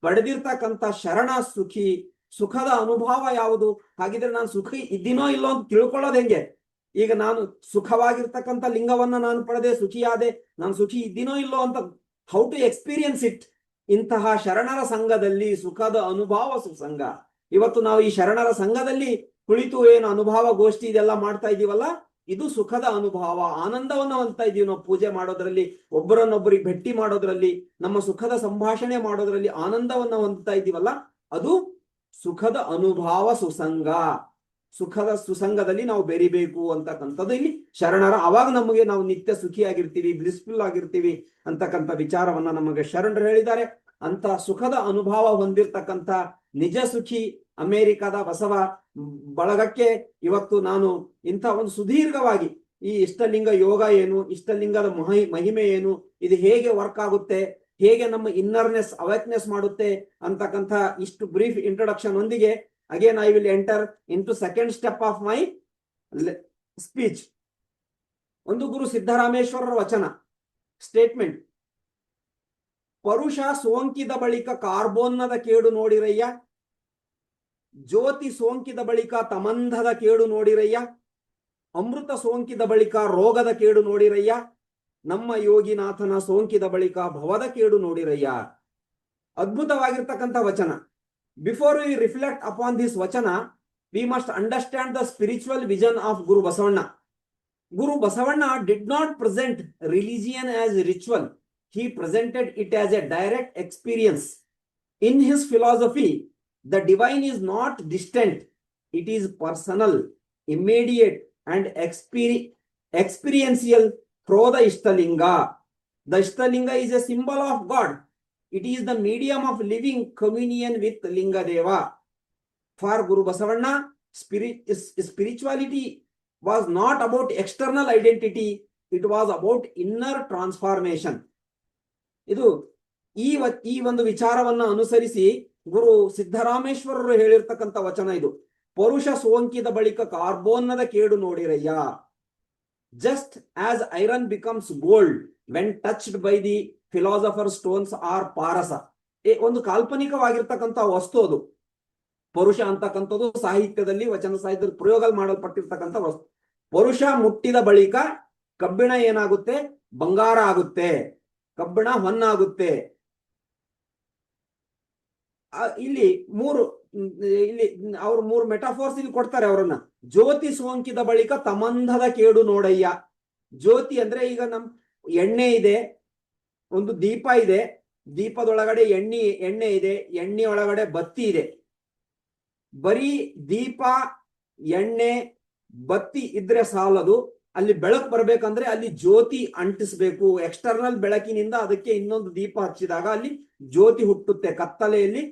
ಪಡೆದಿರ್ತಕ್ಕಂಥ ಶರಣ ಸುಖಿ. ಸುಖದ ಅನುಭವ ಯಾವುದು? ಹಾಗಿದ್ರೆ ನಾನು ಸುಖಿ ಇದ್ದೀನೋ ಇಲ್ಲೋ ಅಂತ ತಿಳ್ಕೊಳ್ಳೋದು ಹೆಂಗೆ? ಈಗ ನಾನು ಸುಖವಾಗಿರ್ತಕ್ಕಂಥ ಲಿಂಗವನ್ನ ನಾನು ಪಡೆದೆ, ಸುಖಿಯಾದೆ, ನಾನು ಸುಖಿ ಇದ್ದೀನೋ ಇಲ್ಲೋ ಅಂತ ಹೌ ಟು ಎಕ್ಸ್ಪೀರಿಯನ್ಸ್ ಇಟ್? ಇಂತಹ ಶರಣರ ಸಂಘದಲ್ಲಿ ಸುಖದ ಅನುಭವ ಸುಸಂಗ. ಇವತ್ತು ನಾವು ಈ ಶರಣರ ಸಂಘದಲ್ಲಿ ಕುಳಿತು ಏನು ಅನುಭವ ಗೋಷ್ಠಿ ಇದೆಲ್ಲ ಮಾಡ್ತಾ ಇದೀವಲ್ಲ, ಇದು ಸುಖದ ಅನುಭವ, ಆನಂದವನ್ನ ಹೊಂದ್ತಾ ಇದೀವಿ ನಾವು. ಪೂಜೆ ಮಾಡೋದ್ರಲ್ಲಿ, ಒಬ್ಬರನ್ನೊಬ್ಬರಿಗೆ ಭೇಟಿ ಮಾಡೋದ್ರಲ್ಲಿ, ನಮ್ಮ ಸುಖದ ಸಂಭಾಷಣೆ ಮಾಡೋದ್ರಲ್ಲಿ ಆನಂದವನ್ನ ಹೊಂದ್ತಾ ಇದೀವಲ್ಲ, ಅದು ಸುಖದ ಅನುಭವ ಸುಸಂಗ. ಸುಖದ ಸುಸಂಗದಲ್ಲಿ ನಾವು ಬೆರಿಬೇಕು ಅಂತಕ್ಕಂಥದ್ದು ಇಲ್ಲಿ ಶರಣರ. ಅವಾಗ ನಮಗೆ ನಾವು ನಿತ್ಯ ಸುಖಿಯಾಗಿರ್ತೀವಿ, ಬ್ಲಿಸ್ಫುಲ್ ಆಗಿರ್ತೀವಿ ಅಂತಕ್ಕಂಥ ವಿಚಾರವನ್ನ ನಮಗೆ ಶರಣರು ಹೇಳಿದ್ದಾರೆ. ಅಂತ ಸುಖದ ಅನುಭವ ಹೊಂದಿರ್ತಕ್ಕಂಥ ನಿಜ ಸುಖಿ ಅಮೆರಿಕದ ಬಸವ ಬಳಗಕ್ಕೆ ಇವತ್ತು ನಾನು ಇಂಥ ಒಂದು ಸುದೀರ್ಘವಾಗಿ ಈ ಇಷ್ಟಲಿಂಗ ಯೋಗ ಏನು, ಇಷ್ಟಲಿಂಗದ ಮಹಿಮೆ ಏನು, ಇದು ಹೇಗೆ ವರ್ಕ್ ಆಗುತ್ತೆ, ಹೇಗೆ ನಮ್ಮ ಇನ್ನರ್ನೆಸ್ ಅವೇಕ್ನೆಸ್ ಮಾಡುತ್ತೆ ಅಂತಕ್ಕಂಥ ಇಷ್ಟು ಬ್ರೀಫ್ ಇಂಟ್ರೊಡಕ್ಷನ್ ಒಂದಿಗೆ again I will enter into second step of my speech. ಒಂದು ಗುರು ಸಿದ್ದರಾಮೇಶ್ವರರ ವಚನ ಸ್ಟೇಟ್ಮೆಂಟ್: ಪರುಷ ಸೋಂಕಿದ ಬಳಿಕ ಕಾರ್ಬೋನ್ನದ ಕೇಡು ನೋಡಿರಯ್ಯ, ಜ್ಯೋತಿ ಸೋಂಕಿದ ಬಳಿಕ ತಮಂಧದ ಕೇಡು ನೋಡಿರಯ್ಯ, ಅಮೃತ ಸೋಂಕಿದ ಬಳಿಕ ರೋಗದ ಕೇಡು ನೋಡಿರಯ್ಯ, ನಮ್ಮ ಯೋಗಿನಾಥನ ಸೋಂಕಿದ ಬಳಿಕ ಭವದ ಕೇಡು ನೋಡಿರಯ್ಯ. ಅದ್ಭುತವಾಗಿರ್ತಕ್ಕಂಥ ವಚನ. Before we reflect upon this vachana, we must understand the spiritual vision of Guru Basavanna. Guru Basavanna did not present religion as ritual, he presented it as a direct experience. In his philosophy, the divine is not distant, it is personal, immediate and experiential through the Ishtalinga. The Ishtalinga is a symbol of God. It is the medium of living communion with Linga Deva. For Guru Basavanna, spirituality was not about external identity, it was about inner transformation. ಇದು ಈ ಒಂದು ವಿಚಾರವನ್ನ ಅನುಸರಿಸಿ ಗುರು ಸಿದ್ದರಾಮೇಶ್ವರರು ಹೇಳಿರ್ತಕ್ಕಂಥ ವಚನ ಇದು. ಪರುಷ ಸೋಂಕಿದ ಬಳಿಕ ಕಾರ್ಬೋನ್ನದ ಕೇಡು ನೋಡಿರಯ್ಯ. Just as iron becomes gold when touched by the philosopher stones or parasa. ಒಂದು ಕಾಲ್ಪನಿಕವಾಗಿರ್ತಕ್ಕಂಥ ವಸ್ತು ಅದು. ಪರುಷ ಅಂತಕ್ಕಂಥದ್ದು ಸಾಹಿತ್ಯದಲ್ಲಿ, ವಚನ ಸಾಹಿತ್ಯದಲ್ಲಿ ಪ್ರಯೋಗ ಮಾಡಲ್ಪಟ್ಟಿರ್ತಕ್ಕಂಥ ವಸ್ತು. ಪರುಷ ಮುಟ್ಟಿದ ಬಳಿಕ ಕಬ್ಬಿಣ ಏನಾಗುತ್ತೆ? ಬಂಗಾರ ಆಗುತ್ತೆ, ಕಬ್ಬಿಣ ಹೊನ್ನಾಗುತ್ತೆ. ಇಲ್ಲಿ ಅವ್ರು ಮೂರು ಮೆಟಾಫೋರ್ಸ್ ಇಲ್ಲಿ ಕೊಡ್ತಾರೆ ಅವರನ್ನ. ಜ್ಯೋತಿ ಸೋಂಕಿದ ಬಳಿಕ ತಮಂಧದ ಕೇಡು ನೋಡಯ್ಯ. ಜ್ಯೋತಿ ಅಂದ್ರೆ ಈಗ ನಮ್ ಎಣ್ಣೆ ಇದೆ, ಒಂದು ದೀಪ ಇದೆ, ದೀಪದೊಳಗಡೆ ಎಣ್ಣೆ ಇದೆ, ಎಣ್ಣೆ ಒಳಗಡೆ ಬತ್ತಿ ಇದೆ. ಬರೀ ದೀಪ, ಎಣ್ಣೆ, ಬತ್ತಿ ಇದ್ರೆ ಸಾಲದು. ಅಲ್ಲಿ ಬೆಳಕು ಬರ್ಬೇಕಂದ್ರೆ ಅಲ್ಲಿ ಜ್ಯೋತಿ ಅಂಟಿಸ್ಬೇಕು. ಎಕ್ಸ್ಟರ್ನಲ್ ಬೆಳಕಿನಿಂದ ಅದಕ್ಕೆ ಇನ್ನೊಂದು ದೀಪ ಹಚ್ಚಿದಾಗ ಅಲ್ಲಿ ಜ್ಯೋತಿ ಹುಟ್ಟುತ್ತೆ. ಕತ್ತಲೆಯಲ್ಲಿ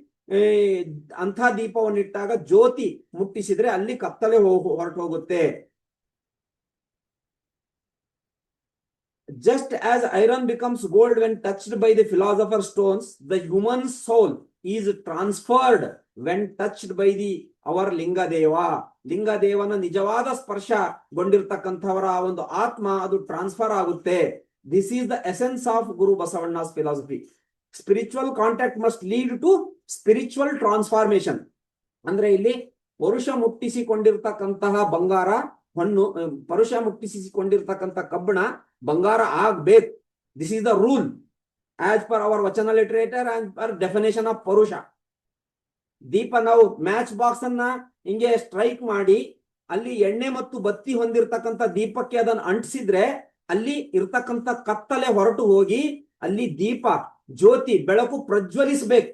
ಅಂಥ ದೀಪವನ್ನಿಟ್ಟಾಗ ಜ್ಯೋತಿ ಮುಟ್ಟಿಸಿದ್ರೆ ಅಲ್ಲಿ ಕತ್ತಲೆ ಹೊರಟು ಹೋಗುತ್ತೆ. Just as iron becomes gold when touched by the philosopher's stones, the human soul is transferred when touched by our Lingadeva. ಲಿಂಗದೇವನ ನಿಜವಾದ ಸ್ಪರ್ಶಗೊಂಡಿರ್ತಕ್ಕಂಥವರ ಒಂದು ಆತ್ಮ ಅದು ಟ್ರಾನ್ಸ್ಫರ್ ಆಗುತ್ತೆ. This is the essence of Guru Basavanna's philosophy. Spiritual contact must lead to spiritual transformation. ಅಂದ್ರೆ ಇಲ್ಲಿ ಪರುಷ ಮುಟ್ಟಿಸಿಕೊಂಡಿರ್ತಕ್ಕಂತಹ ಬಂಗಾರ ಹೊನ್ನು, ಪರುಷ ಮುಟ್ಟಿಸಿಕೊಂಡಿರ್ತಕ್ಕಂಥ ಕಬ್ಬಿಣ ಬಂಗಾರ ಆಗ್ಬೇಕು. This is the rule as per our vachana literature as per definition of parusha. ದೀಪ ನಾವು ಮ್ಯಾಚ್ ಬಾಕ್ಸ್ ಅನ್ನ ಹಿಂಗೆ ಸ್ಟ್ರೈಕ್ ಮಾಡಿ ಅಲ್ಲಿ ಎಣ್ಣೆ ಮತ್ತು ಬತ್ತಿ ಹೊಂದಿರತಕ್ಕಂಥ ದೀಪಕ್ಕೆ ಅದನ್ನು ಅಂಟಿಸಿದ್ರೆ ಅಲ್ಲಿ ಇರ್ತಕ್ಕಂಥ ಕತ್ತಲೆ ಹೊರಟು ಹೋಗಿ ಅಲ್ಲಿ ದೀಪ, ಜ್ಯೋತಿ, ಬೆಳಕು ಪ್ರಜ್ವಲಿಸಬೇಕು.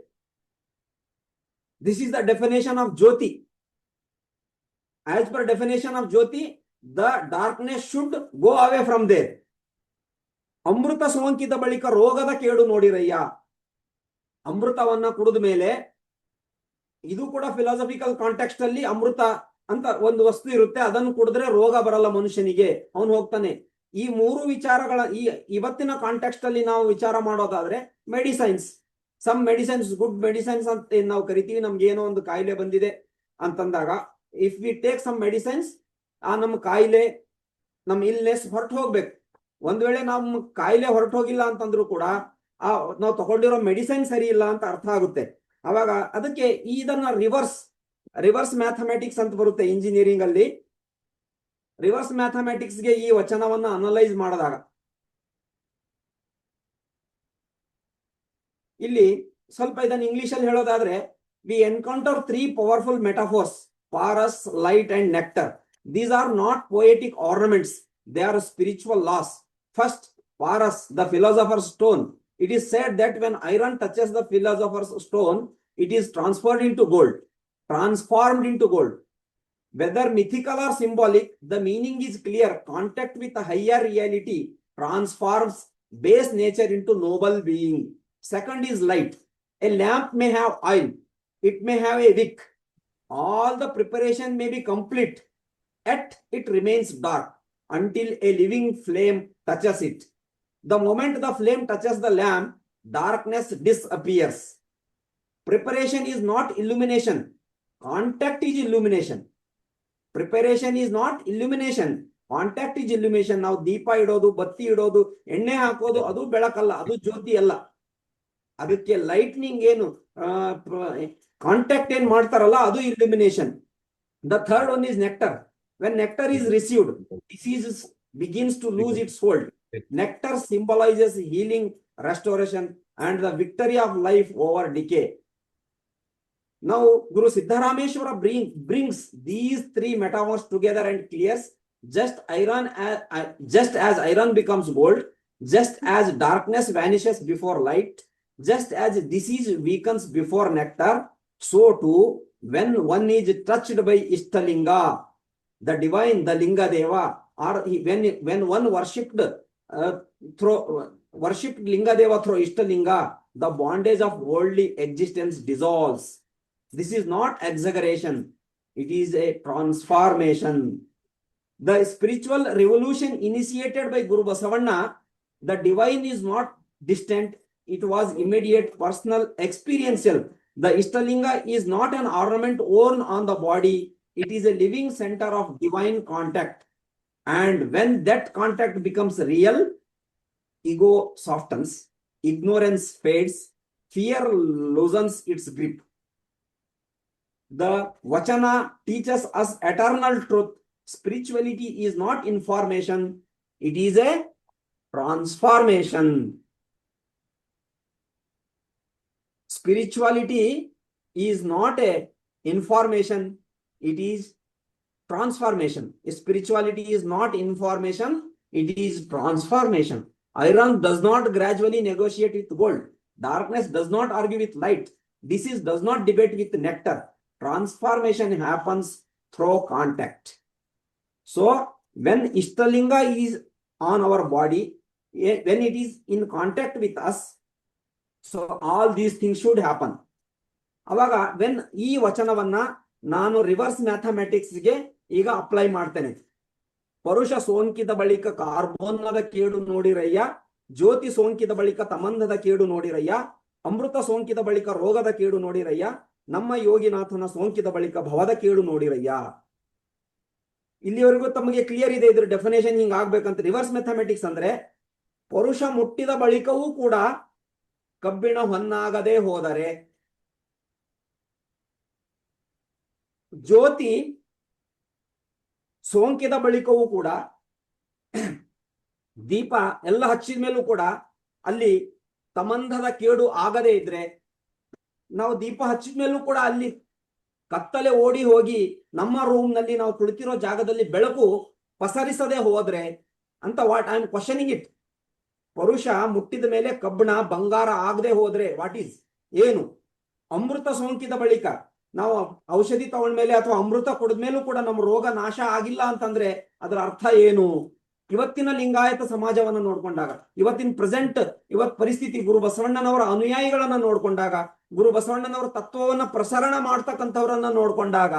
This is the definition of jyoti. As per definition of jyoti, the darkness should go away from there. ಅಮೃತ ಸೋಂಕಿದ ಬಳಿಕ ರೋಗದ ಕೇಡು ನೋಡಿರಯ್ಯ. ಅಮೃತವನ್ನ ಕುಡಿದ ಮೇಲೆ, ಇದು ಕೂಡ ಫಿಲಾಸಫಿಕಲ್ ಕಾಂಟೆಕ್ಸ್ಟ್ ಅಲ್ಲಿ ಅಮೃತ ಅಂತ ಒಂದು ವಸ್ತು ಇರುತ್ತೆ, ಅದನ್ನು ಕುಡಿದ್ರೆ ರೋಗ ಬರಲ್ಲ ಮನುಷ್ಯನಿಗೆ, ಅವನು ಹೋಗ್ತಾನೆ. ಈ ಮೂರು ವಿಚಾರಗಳ ಇವತ್ತಿನ ಕಾಂಟೆಕ್ಸ್ಟ್ ಅಲ್ಲಿ ನಾವು ವಿಚಾರ ಮಾಡೋದಾದ್ರೆ ಮೆಡಿಸೈನ್ಸ್, ಸಮ್ ಮೆಡಿಸೈನ್ಸ್, ಗುಡ್ ಮೆಡಿಸೈನ್ಸ್ ಅಂತ ಏನ್ ನಾವು ಕರಿತೀವಿ. ನಮ್ಗೆ ಏನೋ ಒಂದು ಕಾಯಿಲೆ ಬಂದಿದೆ ಅಂತಂದಾಗ ಇಫ್ ವಿ ಟೇಕ್ ಸಮ್ ಮೆಡಿಸೈನ್ಸ್, ಆ ನಮ್ಮ ಕಾಯಿಲೆ, ನಮ್ಮ ಇಲ್ನೆಸ್ ಹೊರಟು ಹೋಗ್ಬೇಕು. ಒಂದ್ ವೇಳೆ ನಮ್ಮ ಕಾಯಿಲೆ ಹೊರಟು ಹೋಗಿಲ್ಲ ಅಂತಂದ್ರು ಕೂಡ ನಾವು ತಗೊಂಡಿರೋ ಮೆಡಿಸೈನ್ ಸರಿ ಇಲ್ಲ ಅಂತ ಅರ್ಥ ಆಗುತ್ತೆ. ಅವಾಗ ಅದಕ್ಕೆ ಇದನ್ನ ರಿವರ್ಸ್ ಮ್ಯಾಥಮೆಟಿಕ್ಸ್ ಅಂತ ಬರುತ್ತೆ ಇಂಜಿನಿಯರಿಂಗ್ ಅಲ್ಲಿ. ರಿವರ್ಸ್ ಮ್ಯಾಥಮೆಟಿಕ್ಸ್ ಗೆ ಈ ವಚನವನ್ನ ಅನಲೈಸ್ ಮಾಡಿದಾಗ ಇಲ್ಲಿ ಸ್ವಲ್ಪ ಇದನ್ನ ಇಂಗ್ಲಿಷ್ ಅಲ್ಲಿ ಹೇಳೋದಾದ್ರೆ, we encounter 3 powerful metaphors: paras, light and nectar. These are not poetic ornaments, they are spiritual laws. First, Paras, the philosopher's stone. It is said that when iron touches the philosopher's stone, it is transformed into gold. Whether mythical or symbolic, the meaning is clear. Contact with a higher reality transforms base nature into noble being. Second is light. A lamp may have oil, it may have a wick. All the preparation may be complete, yet it remains dark until a living flame touches it. The moment the flame touches the lamp, darkness disappears. Preparation is not illumination. Contact is illumination. Preparation is not illumination. Contact is illumination. ನಾವು ದೀಪ ಇಡೋದು, ಬತ್ತಿ ಇಡೋದು, ಎಣ್ಣೆ ಹಾಕೋದು, ಅದು ಬೆಳಕಲ್ಲ, ಅದು ಜ್ಯೋತಿ ಅಲ್ಲ. ಅದಕ್ಕೆ ಲೈಟ್ನಿಂಗ್ ಏನು ಕಾಂಟ್ಯಾಕ್ಟ್ ಏನ್ ಮಾಡ್ತಾರಲ್ಲ, ಅದು illumination. The third one is nectar. When nectar is received, disease begins to lose its hold. Nectar symbolizes healing, restoration, and the victory of life over decay. Now, Guru Siddharameshwara brings these 3 metaphors together and clears: just as iron becomes gold, just as darkness vanishes before light, just as disease weakens before nectar, so too when one is touched by Ishtalinga, the divine, the Linga Deva, or when one worshipped Linga Deva through Ishtalinga, the bondage of worldly existence dissolves. This is not exaggeration, it is a transformation. The spiritual revolution initiated by Guru Basavanna, the divine is not distant, it was immediate, personal, experiential. The Ishtalinga is not an ornament worn on the body, it is a living center of divine contact. And when that contact becomes real, ego softens, ignorance fades, fear loosens its grip. The Vachana teaches us eternal truth. Spirituality is not information, it is a transformation. Spirituality is not a information, it is transformation. Spirituality is not information, it is transformation. Iron does not gradually negotiate with gold. Darkness does not argue with light. Disease does not debate with nectar. Transformation happens through contact. So, when Ishtalinga is on our body, when it is in contact with us, so all these things should happen. ಅವಾಗ when ಈ ವಚನವನ್ನ ನಾನು ರಿವರ್ಸ್ ಮ್ಯಾಥಮೆಟಿಕ್ಸ್ ಗೆ ಈಗ ಅಪ್ಲೈ ಮಾಡ್ತೇನೆ. ಪರುಷ ಸೋಂಕಿದ ಬಳಿಕ ಕಾರ್ಬೋನ್ನದ ಕೇಡು ನೋಡಿರಯ್ಯ, ಜ್ಯೋತಿ ಸೋಂಕಿದ ಬಳಿಕ ತಮಂಧದ ಕೇಡು ನೋಡಿರಯ್ಯ, ಅಮೃತ ಸೋಂಕಿದ ಬಳಿಕ ರೋಗದ ಕೇಡು ನೋಡಿರಯ್ಯ, ನಮ್ಮ ಯೋಗಿನಾಥನ ಸೋಂಕಿದ ಬಳಿಕ ಭವದ ಕೇಡು ನೋಡಿರಯ್ಯ. ಇಲ್ಲಿವರೆಗೂ ತಮಗೆ ಕ್ಲಿಯರ್ ಇದೆ ಇದ್ರ ಡೆಫಿನೇಷನ್ ಹಿಂಗ್ ಆಗ್ಬೇಕಂತ. ರಿವರ್ಸ್ ಮ್ಯಾಥಮೆಟಿಕ್ಸ್ ಅಂದ್ರೆ ಪರುಷ ಮುಟ್ಟಿದ ಬಳಿಕವೂ ಕೂಡ ಕಬ್ಬಿಣ ಹೊನ್ನಾಗದೆ ಹೋದರೆ, ಜ್ಯೋತಿ ಸೋಂಕಿದ ಬಳಿಕವೂ ಕೂಡ, ದೀಪ ಎಲ್ಲ ಹಚ್ಚಿದ ಮೇಲೂ ಕೂಡ ಅಲ್ಲಿ ತಮಂಧದ ಕೇಡು ಆಗದೆ ಇದ್ರೆ, ನಾವು ದೀಪ ಹಚ್ಚಿದ ಮೇಲೂ ಕೂಡ ಅಲ್ಲಿ ಕತ್ತಲೆ ಓಡಿ ಹೋಗಿ ನಮ್ಮ ರೂಮ್ ನಲ್ಲಿ ನಾವು ಕುಳಿತಿರೋ ಜಾಗದಲ್ಲಿ ಬೆಳಕು ಪಸರಿಸದೆ ಹೋದ್ರೆ ಅಂತ what I am questioning it. ಪರುಷ ಮುಟ್ಟಿದ ಮೇಲೆ ಕಬ್ಬಿಣ ಬಂಗಾರ ಆಗದೆ ಹೋದ್ರೆ ವಾಟ್ ಈಸ್ ಏನು? ಅಮೃತ ಸೋಂಕಿದ ಬಳಿಕ ನಾವು ಔಷಧಿ ತಗೊಂಡ್ಮೇಲೆ ಅಥವಾ ಅಮೃತ ಕುಡಿದ್ಮೇಲೂ ಕೂಡ ನಮ್ಮ ರೋಗ ನಾಶ ಆಗಿಲ್ಲ ಅಂತಂದ್ರೆ ಅದರ ಅರ್ಥ ಏನು ಇವತ್ತಿನ ಲಿಂಗಾಯತ ಸಮಾಜವನ್ನ ನೋಡ್ಕೊಂಡಾಗ, ಇವತ್ತಿನ ಪ್ರೆಸೆಂಟ್ ಪರಿಸ್ಥಿತಿ, ಗುರು ಬಸವಣ್ಣನವರ ಅನುಯಾಯಿಗಳನ್ನ ನೋಡ್ಕೊಂಡಾಗ, ಗುರು ಬಸವಣ್ಣನವರ ತತ್ವವನ್ನ ಪ್ರಸರಣ ಮಾಡ್ತಕ್ಕಂಥವ್ರನ್ನ ನೋಡ್ಕೊಂಡಾಗ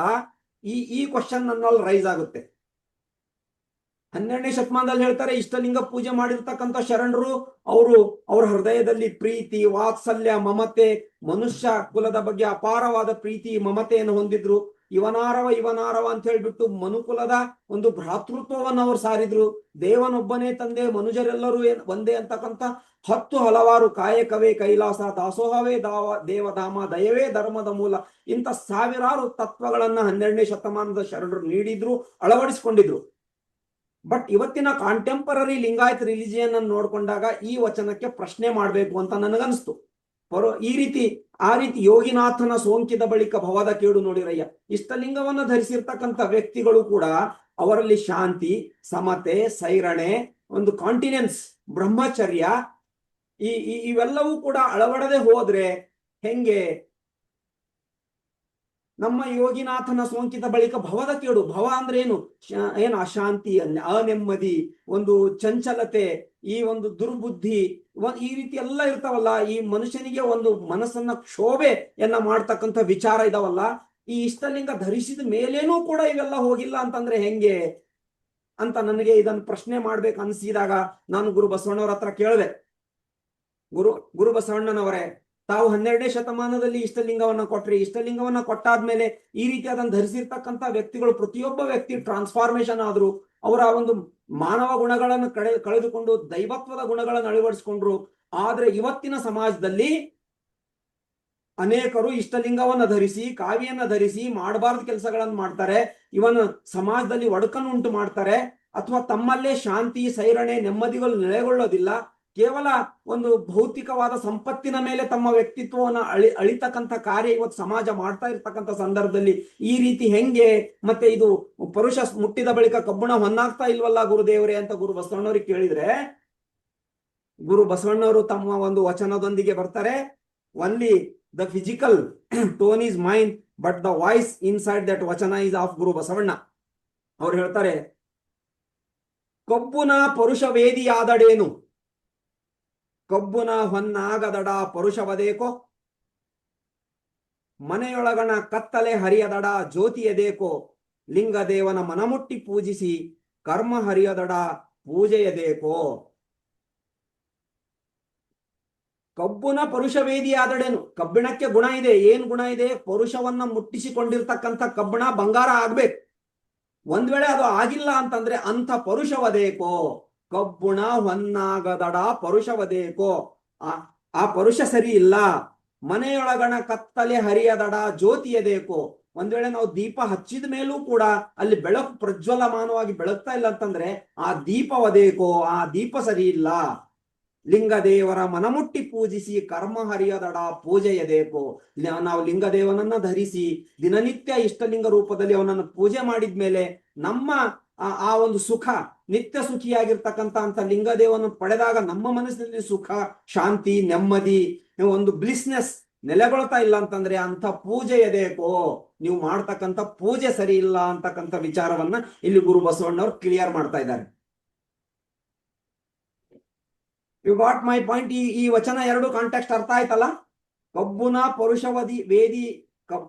ಈ ಕ್ವಶನ್ ನನ್ನಲ್ಲಿ ರೈಸ್ ಆಗುತ್ತೆ. 12ನೇ ಶತಮಾನದಲ್ಲಿ ಹೇಳ್ತಾರೆ, ಇಷ್ಟಲಿಂಗ ಪೂಜೆ ಮಾಡಿರ್ತಕ್ಕಂಥ ಶರಣರು ಅವ್ರ ಹೃದಯದಲ್ಲಿ ಪ್ರೀತಿ, ವಾತ್ಸಲ್ಯ, ಮಮತೆ, ಮನುಷ್ಯ ಕುಲದ ಬಗ್ಗೆ ಅಪಾರವಾದ ಪ್ರೀತಿ ಮಮತೆಯನ್ನು ಹೊಂದಿದ್ರು. ಇವನಾರವ ಅಂತ ಹೇಳ್ಬಿಟ್ಟು ಮನುಕುಲದ ಒಂದು ಭ್ರಾತೃತ್ವವನ್ನು ಅವ್ರು ಸಾರಿದ್ರು. ದೇವನೊಬ್ಬನೇ ತಂದೆ, ಮನುಜರೆಲ್ಲರೂ ಒಂದೇ ಅಂತಕ್ಕಂಥ 10 ಹಲವಾರು ಕಾಯಕವೇ ಕೈಲಾಸ, ದಾಸೋಹವೇ ದೇವಧಾಮ, ದಯವೇ ಧರ್ಮದ ಮೂಲ, ಇಂಥ ಸಾವಿರಾರು ತತ್ವಗಳನ್ನ 12ನೇ ಶತಮಾನದ ಶರಣರು ನೀಡಿದ್ರು, ಅಳವಡಿಸಿಕೊಂಡಿದ್ರು. ಬಟ್ ಇವತ್ತಿನ ಕಾಂಟೆಂಪರರಿ ಲಿಂಗಾಯತ್ ರಿಲಿಜಿಯನ್ ಅನ್ನು ನೋಡ್ಕೊಂಡಾಗ ಈ ವಚನಕ್ಕೆ ಪ್ರಶ್ನೆ ಮಾಡ್ಬೇಕು ಅಂತ ನನಗನ್ಸ್ತು. ಆ ರೀತಿ ಯೋಗಿನಾಥನ ಸೋಂಕಿದ ಬಳಿಕ ಭವದ ಕೇಡು ನೋಡಿರಯ್ಯ. ಇಷ್ಟಲಿಂಗವನ್ನ ಧರಿಸಿರ್ತಕ್ಕಂಥ ವ್ಯಕ್ತಿಗಳು ಕೂಡ ಅವರಲ್ಲಿ ಶಾಂತಿ, ಸಮತೆ, ಸೈರಣೆ, ಒಂದು ಕಾಂಟಿನೆನ್ಸ್, ಬ್ರಹ್ಮಚರ್ಯ ಇವೆಲ್ಲವೂ ಕೂಡ ಅಳವಡದೆ ಹೋದ್ರೆ ಹೆಂಗೆ? ನಮ್ಮ ಯೋಗಿನಾಥನ ಸೋಂಕಿತ ಬಳಿಕ ಭವದ ಕೇಡು. ಭವ ಅಂದ್ರೆ ಏನು? ಅಶಾಂತಿ, ಅನೆಮ್ಮದಿ, ಒಂದು ಚಂಚಲತೆ, ಈ ಒಂದು ದುರ್ಬುದ್ಧಿ, ಈ ರೀತಿ ಎಲ್ಲ ಇರ್ತಾವಲ್ಲ, ಈ ಮನುಷ್ಯನಿಗೆ ಒಂದು ಮನಸ್ಸನ್ನ ಕ್ಷೋಭೆಯನ್ನ ಮಾಡ್ತಕ್ಕಂಥ ವಿಚಾರ ಇದಾವಲ್ಲ, ಈ ಇಷ್ಟಲಿಂಗ ಧರಿಸಿದ ಮೇಲೇನೂ ಕೂಡ ಇವೆಲ್ಲ ಹೋಗಿಲ್ಲ ಅಂತಂದ್ರೆ ಹೆಂಗೆ ಅಂತ ನನಗೆ ಇದನ್ನು ಪ್ರಶ್ನೆ ಮಾಡ್ಬೇಕು ಅನ್ಸಿದಾಗ ನಾನು ಗುರು ಬಸವಣ್ಣವ್ರ ಹತ್ರ ಕೇಳಿದೆ. ಗುರು ಬಸವಣ್ಣನವರೇ, ತಾವು 12ನೇ ಶತಮಾನದಲ್ಲಿ ಇಷ್ಟಲಿಂಗವನ್ನ ಕೊಟ್ರಿ. ಇಷ್ಟಲಿಂಗವನ್ನ ಕೊಟ್ಟಾದ್ಮೇಲೆ ಈ ರೀತಿ ಅದನ್ನು ಧರಿಸಿರ್ತಕ್ಕಂಥ ವ್ಯಕ್ತಿಗಳು, ಪ್ರತಿಯೊಬ್ಬ ವ್ಯಕ್ತಿ ಟ್ರಾನ್ಸ್ಫಾರ್ಮೇಶನ್ ಆದ್ರು. ಅವರ ಒಂದು ಮಾನವ ಗುಣಗಳನ್ನು ಕಳೆದುಕೊಂಡು ದೈವತ್ವದ ಗುಣಗಳನ್ನು ಅಳವಡಿಸಿಕೊಂಡ್ರು. ಆದ್ರೆ ಇವತ್ತಿನ ಸಮಾಜದಲ್ಲಿ ಅನೇಕರು ಇಷ್ಟಲಿಂಗವನ್ನ ಧರಿಸಿ, ಕಾವಿಯನ್ನ ಧರಿಸಿ ಮಾಡಬಾರ್ದು ಕೆಲಸಗಳನ್ನು ಮಾಡ್ತಾರೆ. ಇವನ್ ಸಮಾಜದಲ್ಲಿ ಒಡಕನ್ನು ಉಂಟು ಮಾಡ್ತಾರೆ, ಅಥವಾ ತಮ್ಮಲ್ಲೇ ಶಾಂತಿ, ಸೈರಣೆ, ನೆಮ್ಮದಿಗಳು ನೆಲೆಗೊಳ್ಳೋದಿಲ್ಲ. ಕೇವಲ ಒಂದು ಭೌತಿಕವಾದ ಸಂಪತ್ತಿನ ಮೇಲೆ ತಮ್ಮ ವ್ಯಕ್ತಿತ್ವವನ್ನು ಅಳಿತಕ್ಕಂಥ ಕಾರ್ಯ ಇವತ್ತು ಸಮಾಜ ಮಾಡ್ತಾ ಇರ್ತಕ್ಕಂಥ ಸಂದರ್ಭದಲ್ಲಿ ಈ ರೀತಿ ಹೆಂಗೆ? ಮತ್ತೆ ಇದು ಪರುಷ ಮುಟ್ಟಿದ ಬಳಿಕ ಕಬ್ಬುಣ ಹೊನ್ನಾಗ್ತಾ ಇಲ್ವಲ್ಲ ಗುರುದೇವರೇ ಅಂತ ಗುರು ಬಸವಣ್ಣವ್ರಿಗೆ ಕೇಳಿದ್ರೆ, ಗುರು ಬಸವಣ್ಣವರು ತಮ್ಮ ಒಂದು ವಚನದೊಂದಿಗೆ ಬರ್ತಾರೆ. Only the physical tone is mind, but the voice inside that ವಚನ ಈಸ್ ಆಫ್ ಗುರು ಬಸವಣ್ಣ. ಅವ್ರು ಹೇಳ್ತಾರೆ, ಕಬ್ಬುನ ಪರುಷ ವೇದಿಯಾದಡೇನು, ಕಬ್ಬುನ ಹೊನ್ನಾಗದಡ ಪರುಷವದೇಕೋ, ಮನೆಯೊಳಗಣ ಕತ್ತಲೆ ಹರಿಯದಡ ಜ್ಯೋತಿಯದೇಕೋ, ಲಿಂಗದೇವನ ಮನಮುಟ್ಟಿ ಪೂಜಿಸಿ ಕರ್ಮ ಹರಿಯದಡ ಪೂಜೆಯದೇಕೋ. ಕಬ್ಬುನ ಪರುಷವೇದಿಯಾದಡೇನು, ಕಬ್ಬಿಣಕ್ಕೆ ಗುಣ ಇದೆ. ಏನ್ ಗುಣ ಇದೆ? ಪರುಷವನ್ನ ಮುಟ್ಟಿಸಿಕೊಂಡಿರ್ತಕ್ಕಂಥ ಕಬ್ಬಿಣ ಬಂಗಾರ ಆಗ್ಬೇಕು. ಒಂದ್ ವೇಳೆ ಅದು ಆಗಿಲ್ಲ ಅಂತಂದ್ರೆ ಅಂಥ ಪರುಷವದೇಕೋ, ಕಬ್ಬುಣ ಹೊನ್ನಾಗದಡ ಪರುಷವದೇಕೋ, ಆ ಪರುಷ ಸರಿ ಇಲ್ಲ. ಮನೆಯೊಳಗಣ ಕತ್ತಲೆ ಹರಿಯದಡ ಜ್ಯೋತಿಯದೇಕೋ, ಒಂದ್ ವೇಳೆ ನಾವು ದೀಪ ಹಚ್ಚಿದ ಮೇಲೂ ಕೂಡ ಅಲ್ಲಿ ಬೆಳಕು ಪ್ರಜ್ವಲಮಾನವಾಗಿ ಬೆಳಗ್ತಾ ಇಲ್ಲ ಅಂತಂದ್ರೆ ಆ ದೀಪವದೇಕೋ, ಆ ದೀಪ ಸರಿ ಇಲ್ಲ. ಲಿಂಗದೇವರ ಮನಮುಟ್ಟಿ ಪೂಜಿಸಿ ಕರ್ಮ ಹರಿಯದಡ ಪೂಜೆಯದೇಕೋ, ನಾವು ಲಿಂಗದೇವನನ್ನ ಧರಿಸಿ ದಿನನಿತ್ಯ ಇಷ್ಟಲಿಂಗ ರೂಪದಲ್ಲಿ ಅವನನ್ನು ಪೂಜೆ ಮಾಡಿದ್ಮೇಲೆ ನಮ್ಮ ಆ ಒಂದು ಸುಖ, ನಿತ್ಯ ಸುಖಿಯಾಗಿರ್ತಕ್ಕಂಥ ಅಂತ ಲಿಂಗದೇವನ ಪಡೆದಾಗ ನಮ್ಮ ಮನಸ್ಸಿನಲ್ಲಿ ಸುಖ, ಶಾಂತಿ, ನೆಮ್ಮದಿ, ಒಂದು ಬ್ಲಿಸ್ನೆಸ್ ನೆಲೆಗೊಳ್ತಾ ಇಲ್ಲ ಅಂತಂದ್ರೆ ಅಂತ ಪೂಜೆಯದೇಕೋ, ನೀವು ಮಾಡ್ತಕ್ಕಂಥ ಪೂಜೆ ಸರಿ ಇಲ್ಲ ಅಂತಕ್ಕಂಥ ವಿಚಾರವನ್ನ ಇಲ್ಲಿ ಗುರು ಬಸವಣ್ಣವ್ರು ಕ್ಲಿಯರ್ ಮಾಡ್ತಾ ಇದ್ದಾರೆ. You got my point. ಈ ವಚನ ಎರಡು ಕಾಂಟೆಕ್ಸ್ಟ್ ಅರ್ಥ ಆಯ್ತಲ್ಲ? ಕಬ್ಬುನ ವೇದಿ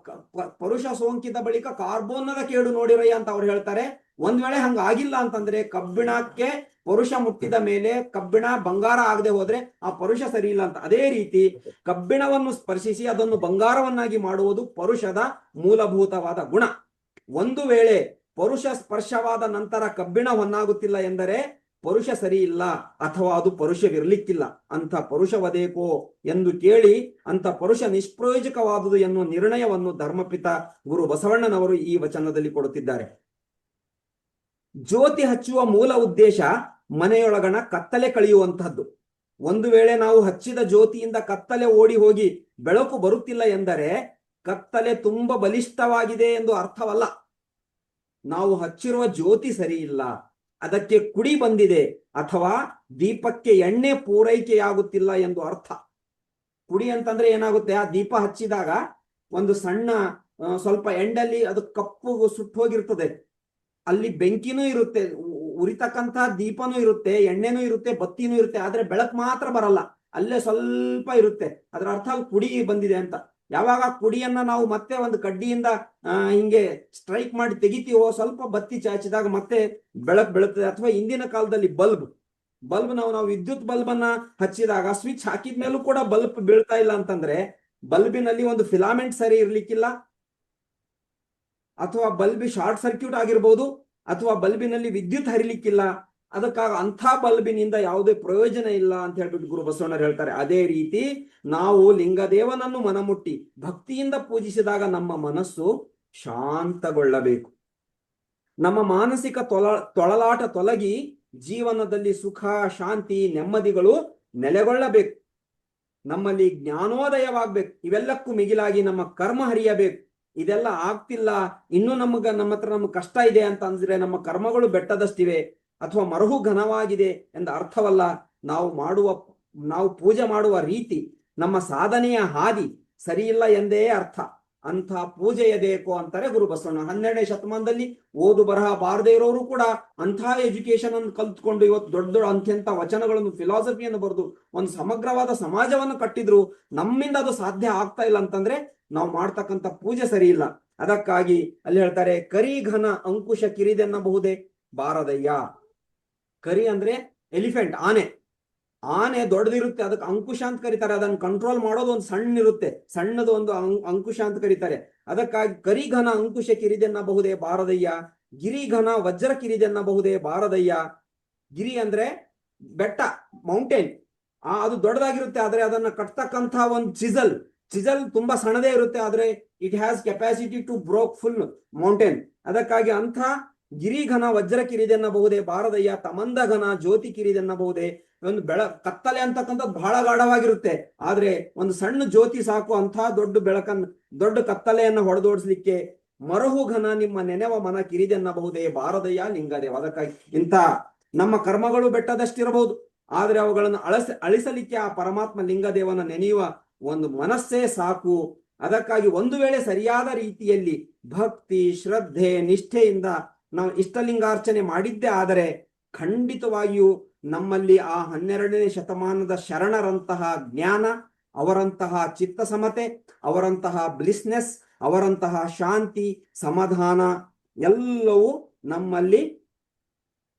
ಪರುಷ ಸೋಂಕಿದ ಬಳಿಕ ಕಾರ್ಬೋನದ ಕೇಡು ನೋಡಿರಯ್ಯ ಅಂತ ಅವ್ರು ಹೇಳ್ತಾರೆ. ಒಂದ್ ವೇಳೆ ಹಂಗ ಆಗಿಲ್ಲ ಅಂತಂದ್ರೆ, ಕಬ್ಬಿಣಕ್ಕೆ ಪರುಷ ಮುಟ್ಟಿದ ಮೇಲೆ ಕಬ್ಬಿಣ ಬಂಗಾರ ಆಗದೆ ಹೋದ್ರೆ ಆ ಪರುಷ ಸರಿ ಇಲ್ಲ ಅಂತ. ಅದೇ ರೀತಿ ಕಬ್ಬಿಣವನ್ನು ಸ್ಪರ್ಶಿಸಿ ಅದನ್ನು ಬಂಗಾರವನ್ನಾಗಿ ಮಾಡುವುದು ಪರುಷದ ಮೂಲಭೂತವಾದ ಗುಣ. ಒಂದು ವೇಳೆ ಪರುಷ ಸ್ಪರ್ಶವಾದ ನಂತರ ಕಬ್ಬಿಣ ಹೊನ್ನಾಗುತ್ತಿಲ್ಲ ಎಂದರೆ ಪರುಷ ಸರಿ ಇಲ್ಲ, ಅಥವಾ ಅದು ಪರುಷವಿರ್ಲಿಕ್ಕಿಲ್ಲ. ಅಂತ ಪರುಷವದೇಕೋ ಎಂದು ಕೇಳಿ ಅಂತ ಪರುಷ ನಿಷ್ಪ್ರಯೋಜಕವಾದುದು ಎನ್ನುವ ನಿರ್ಣಯವನ್ನು ಧರ್ಮಪಿತ ಗುರು ಬಸವಣ್ಣನವರು ಈ ವಚನದಲ್ಲಿ ಕೊಡುತ್ತಿದ್ದಾರೆ. ಜ್ಯೋತಿ ಹಚ್ಚುವ ಮೂಲ ಉದ್ದೇಶ ಮನೆಯೊಳಗಣ ಕತ್ತಲೆ ಕಳೆಯುವಂತಹದ್ದು. ಒಂದು ವೇಳೆ ನಾವು ಹಚ್ಚಿದ ಜ್ಯೋತಿಯಿಂದ ಕತ್ತಲೆ ಓಡಿ ಹೋಗಿ ಬೆಳಕು ಬರುತ್ತಿಲ್ಲ ಎಂದರೆ ಕತ್ತಲೆ ತುಂಬಾ ಬಲಿಷ್ಠವಾಗಿದೆ ಎಂದು ಅರ್ಥವಲ್ಲ. ನಾವು ಹಚ್ಚಿರುವ ಜ್ಯೋತಿ ಸರಿ ಇಲ್ಲ, ಅದಕ್ಕೆ ಕುಡಿ ಬಂದಿದೆ, ಅಥವಾ ದೀಪಕ್ಕೆ ಎಣ್ಣೆ ಪೂರೈಕೆಯಾಗುತ್ತಿಲ್ಲ ಎಂದು ಅರ್ಥ. ಕುಡಿ ಅಂತಂದ್ರೆ ಏನಾಗುತ್ತೆ? ಆ ದೀಪ ಹಚ್ಚಿದಾಗ ಒಂದು ಸಣ್ಣ ಸ್ವಲ್ಪ ಎಂಡಲ್ಲಿ ಅದು ಕಪ್ಪು ಸುಟ್ಟು ಹೋಗಿರ್ತದೆ, ಅಲ್ಲಿ ಬೆಂಕಿನೂ ಇರುತ್ತೆ, ಉರಿತಕ್ಕಂತ ದೀಪನೂ ಇರುತ್ತೆ, ಎಣ್ಣೆನೂ ಇರುತ್ತೆ, ಬತ್ತಿನೂ ಇರುತ್ತೆ, ಆದ್ರೆ ಬೆಳಕು ಮಾತ್ರ ಬರಲ್ಲ. ಅಲ್ಲೇ ಸ್ವಲ್ಪ ಇರುತ್ತೆ. ಅದರ ಅರ್ಥ ಅಲ್ಲಿ ಕುಡಿ ಬಂದಿದೆ ಅಂತ. ಯಾವಾಗ ಕುಡಿಯನ್ನ ನಾವು ಮತ್ತೆ ಒಂದು ಕಡ್ಡಿಯಿಂದ ಹಿಂಗೆ ಸ್ಟ್ರೈಕ್ ಮಾಡಿ ತೆಗಿತೀವೋ, ಸ್ವಲ್ಪ ಬತ್ತಿ ಚಾಚಿದಾಗ ಮತ್ತೆ ಬೆಳಕು ಬೀಳುತ್ತದೆ. ಅಥವಾ ಇಂದಿನ ಕಾಲದಲ್ಲಿ ಬಲ್ಬ್ ನಾವು ವಿದ್ಯುತ್ ಬಲ್ಬ್ ಅನ್ನ ಹಚ್ಚಿದಾಗ ಸ್ವಿಚ್ ಹಾಕಿದ್ಮೇಲೂ ಕೂಡ ಬಲ್ಬ್ ಬೀಳ್ತಾ ಇಲ್ಲ ಅಂತಂದ್ರೆ ಬಲ್ಬಿನಲ್ಲಿ ಒಂದು ಫಿಲಾಮೆಂಟ್ ಸರಿ ಇರ್ಲಿಕ್ಕಿಲ್ಲ, ಅಥವಾ ಬಲ್ಬ್ ಶಾರ್ಟ್ ಸರ್ಕ್ಯೂಟ್ ಆಗಿರ್ಬೋದು, ಅಥವಾ ಬಲ್ಬಿನಲ್ಲಿ ವಿದ್ಯುತ್ ಹರಿಲಿಕ್ಕಿಲ್ಲ. ಅದಕ್ಕಾಗ ಅಂಥ ಬಲ್ಬಿನಿಂದ ಯಾವುದೇ ಪ್ರಯೋಜನ ಇಲ್ಲ ಅಂತ ಹೇಳ್ಬಿಟ್ಟು ಗುರು ಬಸವಣ್ಣರು ಹೇಳ್ತಾರೆ. ಅದೇ ರೀತಿ ನಾವು ಲಿಂಗದೇವನನ್ನು ಮನಮುಟ್ಟಿ ಭಕ್ತಿಯಿಂದ ಪೂಜಿಸಿದಾಗ ನಮ್ಮ ಮನಸ್ಸು ಶಾಂತಗೊಳ್ಳಬೇಕು. ನಮ್ಮ ಮಾನಸಿಕ ತೊಳಲಾಟ ತೊಲಗಿ ಜೀವನದಲ್ಲಿ ಸುಖ, ಶಾಂತಿ, ನೆಮ್ಮದಿಗಳು ನೆಲೆಗೊಳ್ಳಬೇಕು. ನಮ್ಮಲ್ಲಿ ಜ್ಞಾನೋದಯವಾಗ್ಬೇಕು. ಇವೆಲ್ಲಕ್ಕೂ ಮಿಗಿಲಾಗಿ ನಮ್ಮ ಕರ್ಮ ಹರಿಯಬೇಕು. ಇದೆಲ್ಲ ಆಗ್ತಿಲ್ಲ, ಇನ್ನೂ ನಮ್ಮ ಹತ್ರ ಕಷ್ಟ ಇದೆ ಅಂತ ಅಂದ್ರೆ ನಮ್ಮ ಕರ್ಮಗಳು ಬೆಟ್ಟದಷ್ಟಿವೆ ಅಥವಾ ಮರಹು ಘನವಾಗಿದೆ ಎಂದ ಅರ್ಥವಲ್ಲ. ನಾವು ಪೂಜೆ ಮಾಡುವ ರೀತಿ, ನಮ್ಮ ಸಾಧನೆಯ ಹಾದಿ ಸರಿಯಿಲ್ಲ ಎಂದೇ ಅರ್ಥ. ಅಂಥ ಪೂಜೆಯಬೇಕು ಅಂತಾರೆ ಗುರು ಬಸವಣ್ಣ. 12ನೇ ಶತಮಾನದಲ್ಲಿ ಓದು ಬರಹ ಬಾರದೇ ಇರೋರು ಕೂಡ ಅಂಥ ಎಜುಕೇಶನ್ ಅನ್ನು ಕಲ್ತ್ಕೊಂಡು ಇವತ್ತು ದೊಡ್ಡ ದೊಡ್ಡ ಅಂತ್ಯಂತ ವಚನಗಳನ್ನು, ಫಿಲಾಸಫಿಯನ್ನು ಬರೆದು ಒಂದು ಸಮಗ್ರವಾದ ಸಮಾಜವನ್ನು ಕಟ್ಟಿದ್ರು. ನಮ್ಮಿಂದ ಅದು ಸಾಧ್ಯ ಆಗ್ತಾ ಇಲ್ಲ ಅಂತಂದ್ರೆ ನಾವು ಮಾಡ್ತಕ್ಕಂಥ ಪೂಜೆ ಸರಿ ಇಲ್ಲ. ಅದಕ್ಕಾಗಿ ಅಲ್ಲಿ ಹೇಳ್ತಾರೆ, ಕರಿ ಘನ ಅಂಕುಶ ಕಿರಿದೆನ್ನಬಹುದೇ ಬಾರದಯ್ಯ. ಕರಿ ಅಂದ್ರೆ ಎಲಿಫೆಂಟ್, ಆನೆ ದೊಡ್ಡದಿರುತ್ತೆ, ಅದಕ್ಕೆ ಅಂಕುಶ ಅಂತ ಕರೀತಾರೆ. ಅದನ್ನು ಕಂಟ್ರೋಲ್ ಮಾಡೋದು ಒಂದು ಸಣ್ಣ ಇರುತ್ತೆ, ಸಣ್ಣದು ಒಂದು ಅಂಕುಶ ಅಂತ ಕರೀತಾರೆ. ಅದಕ್ಕಾಗಿ ಕರಿಘನ ಅಂಕುಶ ಕಿರಿದೆನ್ನಬಹುದೇ ಬಾರದಯ್ಯ, ಗಿರಿಘನ ವಜ್ರ ಕಿರಿದೆನ್ನಬಹುದೇ ಬಾರದಯ್ಯ. ಗಿರಿ ಅಂದ್ರೆ ಬೆಟ್ಟ, ಮೌಂಟೇನ್, ಅದು ದೊಡ್ಡದಾಗಿರುತ್ತೆ, ಆದ್ರೆ ಅದನ್ನ ಕಟ್ತಕ್ಕಂಥ ಒಂದು ಚಿಸಲ್ ತುಂಬಾ ಸಣ್ಣದೇ ಇರುತ್ತೆ, ಆದ್ರೆ it has capacity to broke full mountain. ಅದಕ್ಕಾಗಿ ಅಂಥ ಗಿರಿಘನ ವಜ್ರ ಕಿರಿದೆನ್ನಬಹುದೇ ಬಾರದಯ್ಯ, ತಮಂದ ಘನ ಜ್ಯೋತಿ ಕಿರಿದೆನ್ನಬಹುದೇ. ಒಂದು ಕತ್ತಲೆ ಅಂತಕ್ಕಂಥದ್ದು ಬಹಳ ಗಾಢವಾಗಿರುತ್ತೆ, ಆದ್ರೆ ಒಂದು ಸಣ್ಣ ಜ್ಯೋತಿ ಸಾಕು ಅಂಥ ದೊಡ್ಡ ಕತ್ತಲೆಯನ್ನ ಹೊಡೆದೋಡಿಸ್ಲಿಕ್ಕೆ. ಮರಹು ಘನ ನಿಮ್ಮ ನೆನೆವ ಮನ ಕಿರಿದೆನ್ನಬಹುದೇ ಬಾರದಯ್ಯ ಲಿಂಗದೇವ. ಅದಕ್ಕಾಗಿ ಇಂಥ ನಮ್ಮ ಕರ್ಮಗಳು ಬೆಟ್ಟದಷ್ಟಿರಬಹುದು, ಆದ್ರೆ ಅವುಗಳನ್ನು ಅಳಿಸಲಿಕ್ಕೆ ಆ ಪರಮಾತ್ಮ ಲಿಂಗದೇವನ ನೆನೆಯುವ ಒಂದು ಮನಸ್ಸೇ ಸಾಕು. ಅದಕ್ಕಾಗಿ ಒಂದು ವೇಳೆ ಸರಿಯಾದ ರೀತಿಯಲ್ಲಿ ಭಕ್ತಿ, ಶ್ರದ್ಧೆ, ನಿಷ್ಠೆಯಿಂದ ನಾವು ಇಷ್ಟಲಿಂಗಾರ್ಚನೆ ಮಾಡಿದ್ದೇ ಆದರೆ ಖಂಡಿತವಾಗಿಯೂ ನಮ್ಮಲ್ಲಿ ಆ 12ನೇ ಶತಮಾನದ ಶರಣರಂತಹ ಜ್ಞಾನ, ಅವರಂತಹ ಚಿತ್ತಸಮತೆ, ಅವರಂತಹ ಬ್ಲಿಸ್ನೆಸ್, ಅವರಂತಹ ಶಾಂತಿ, ಸಮಾಧಾನ ಎಲ್ಲವೂ ನಮ್ಮಲ್ಲಿ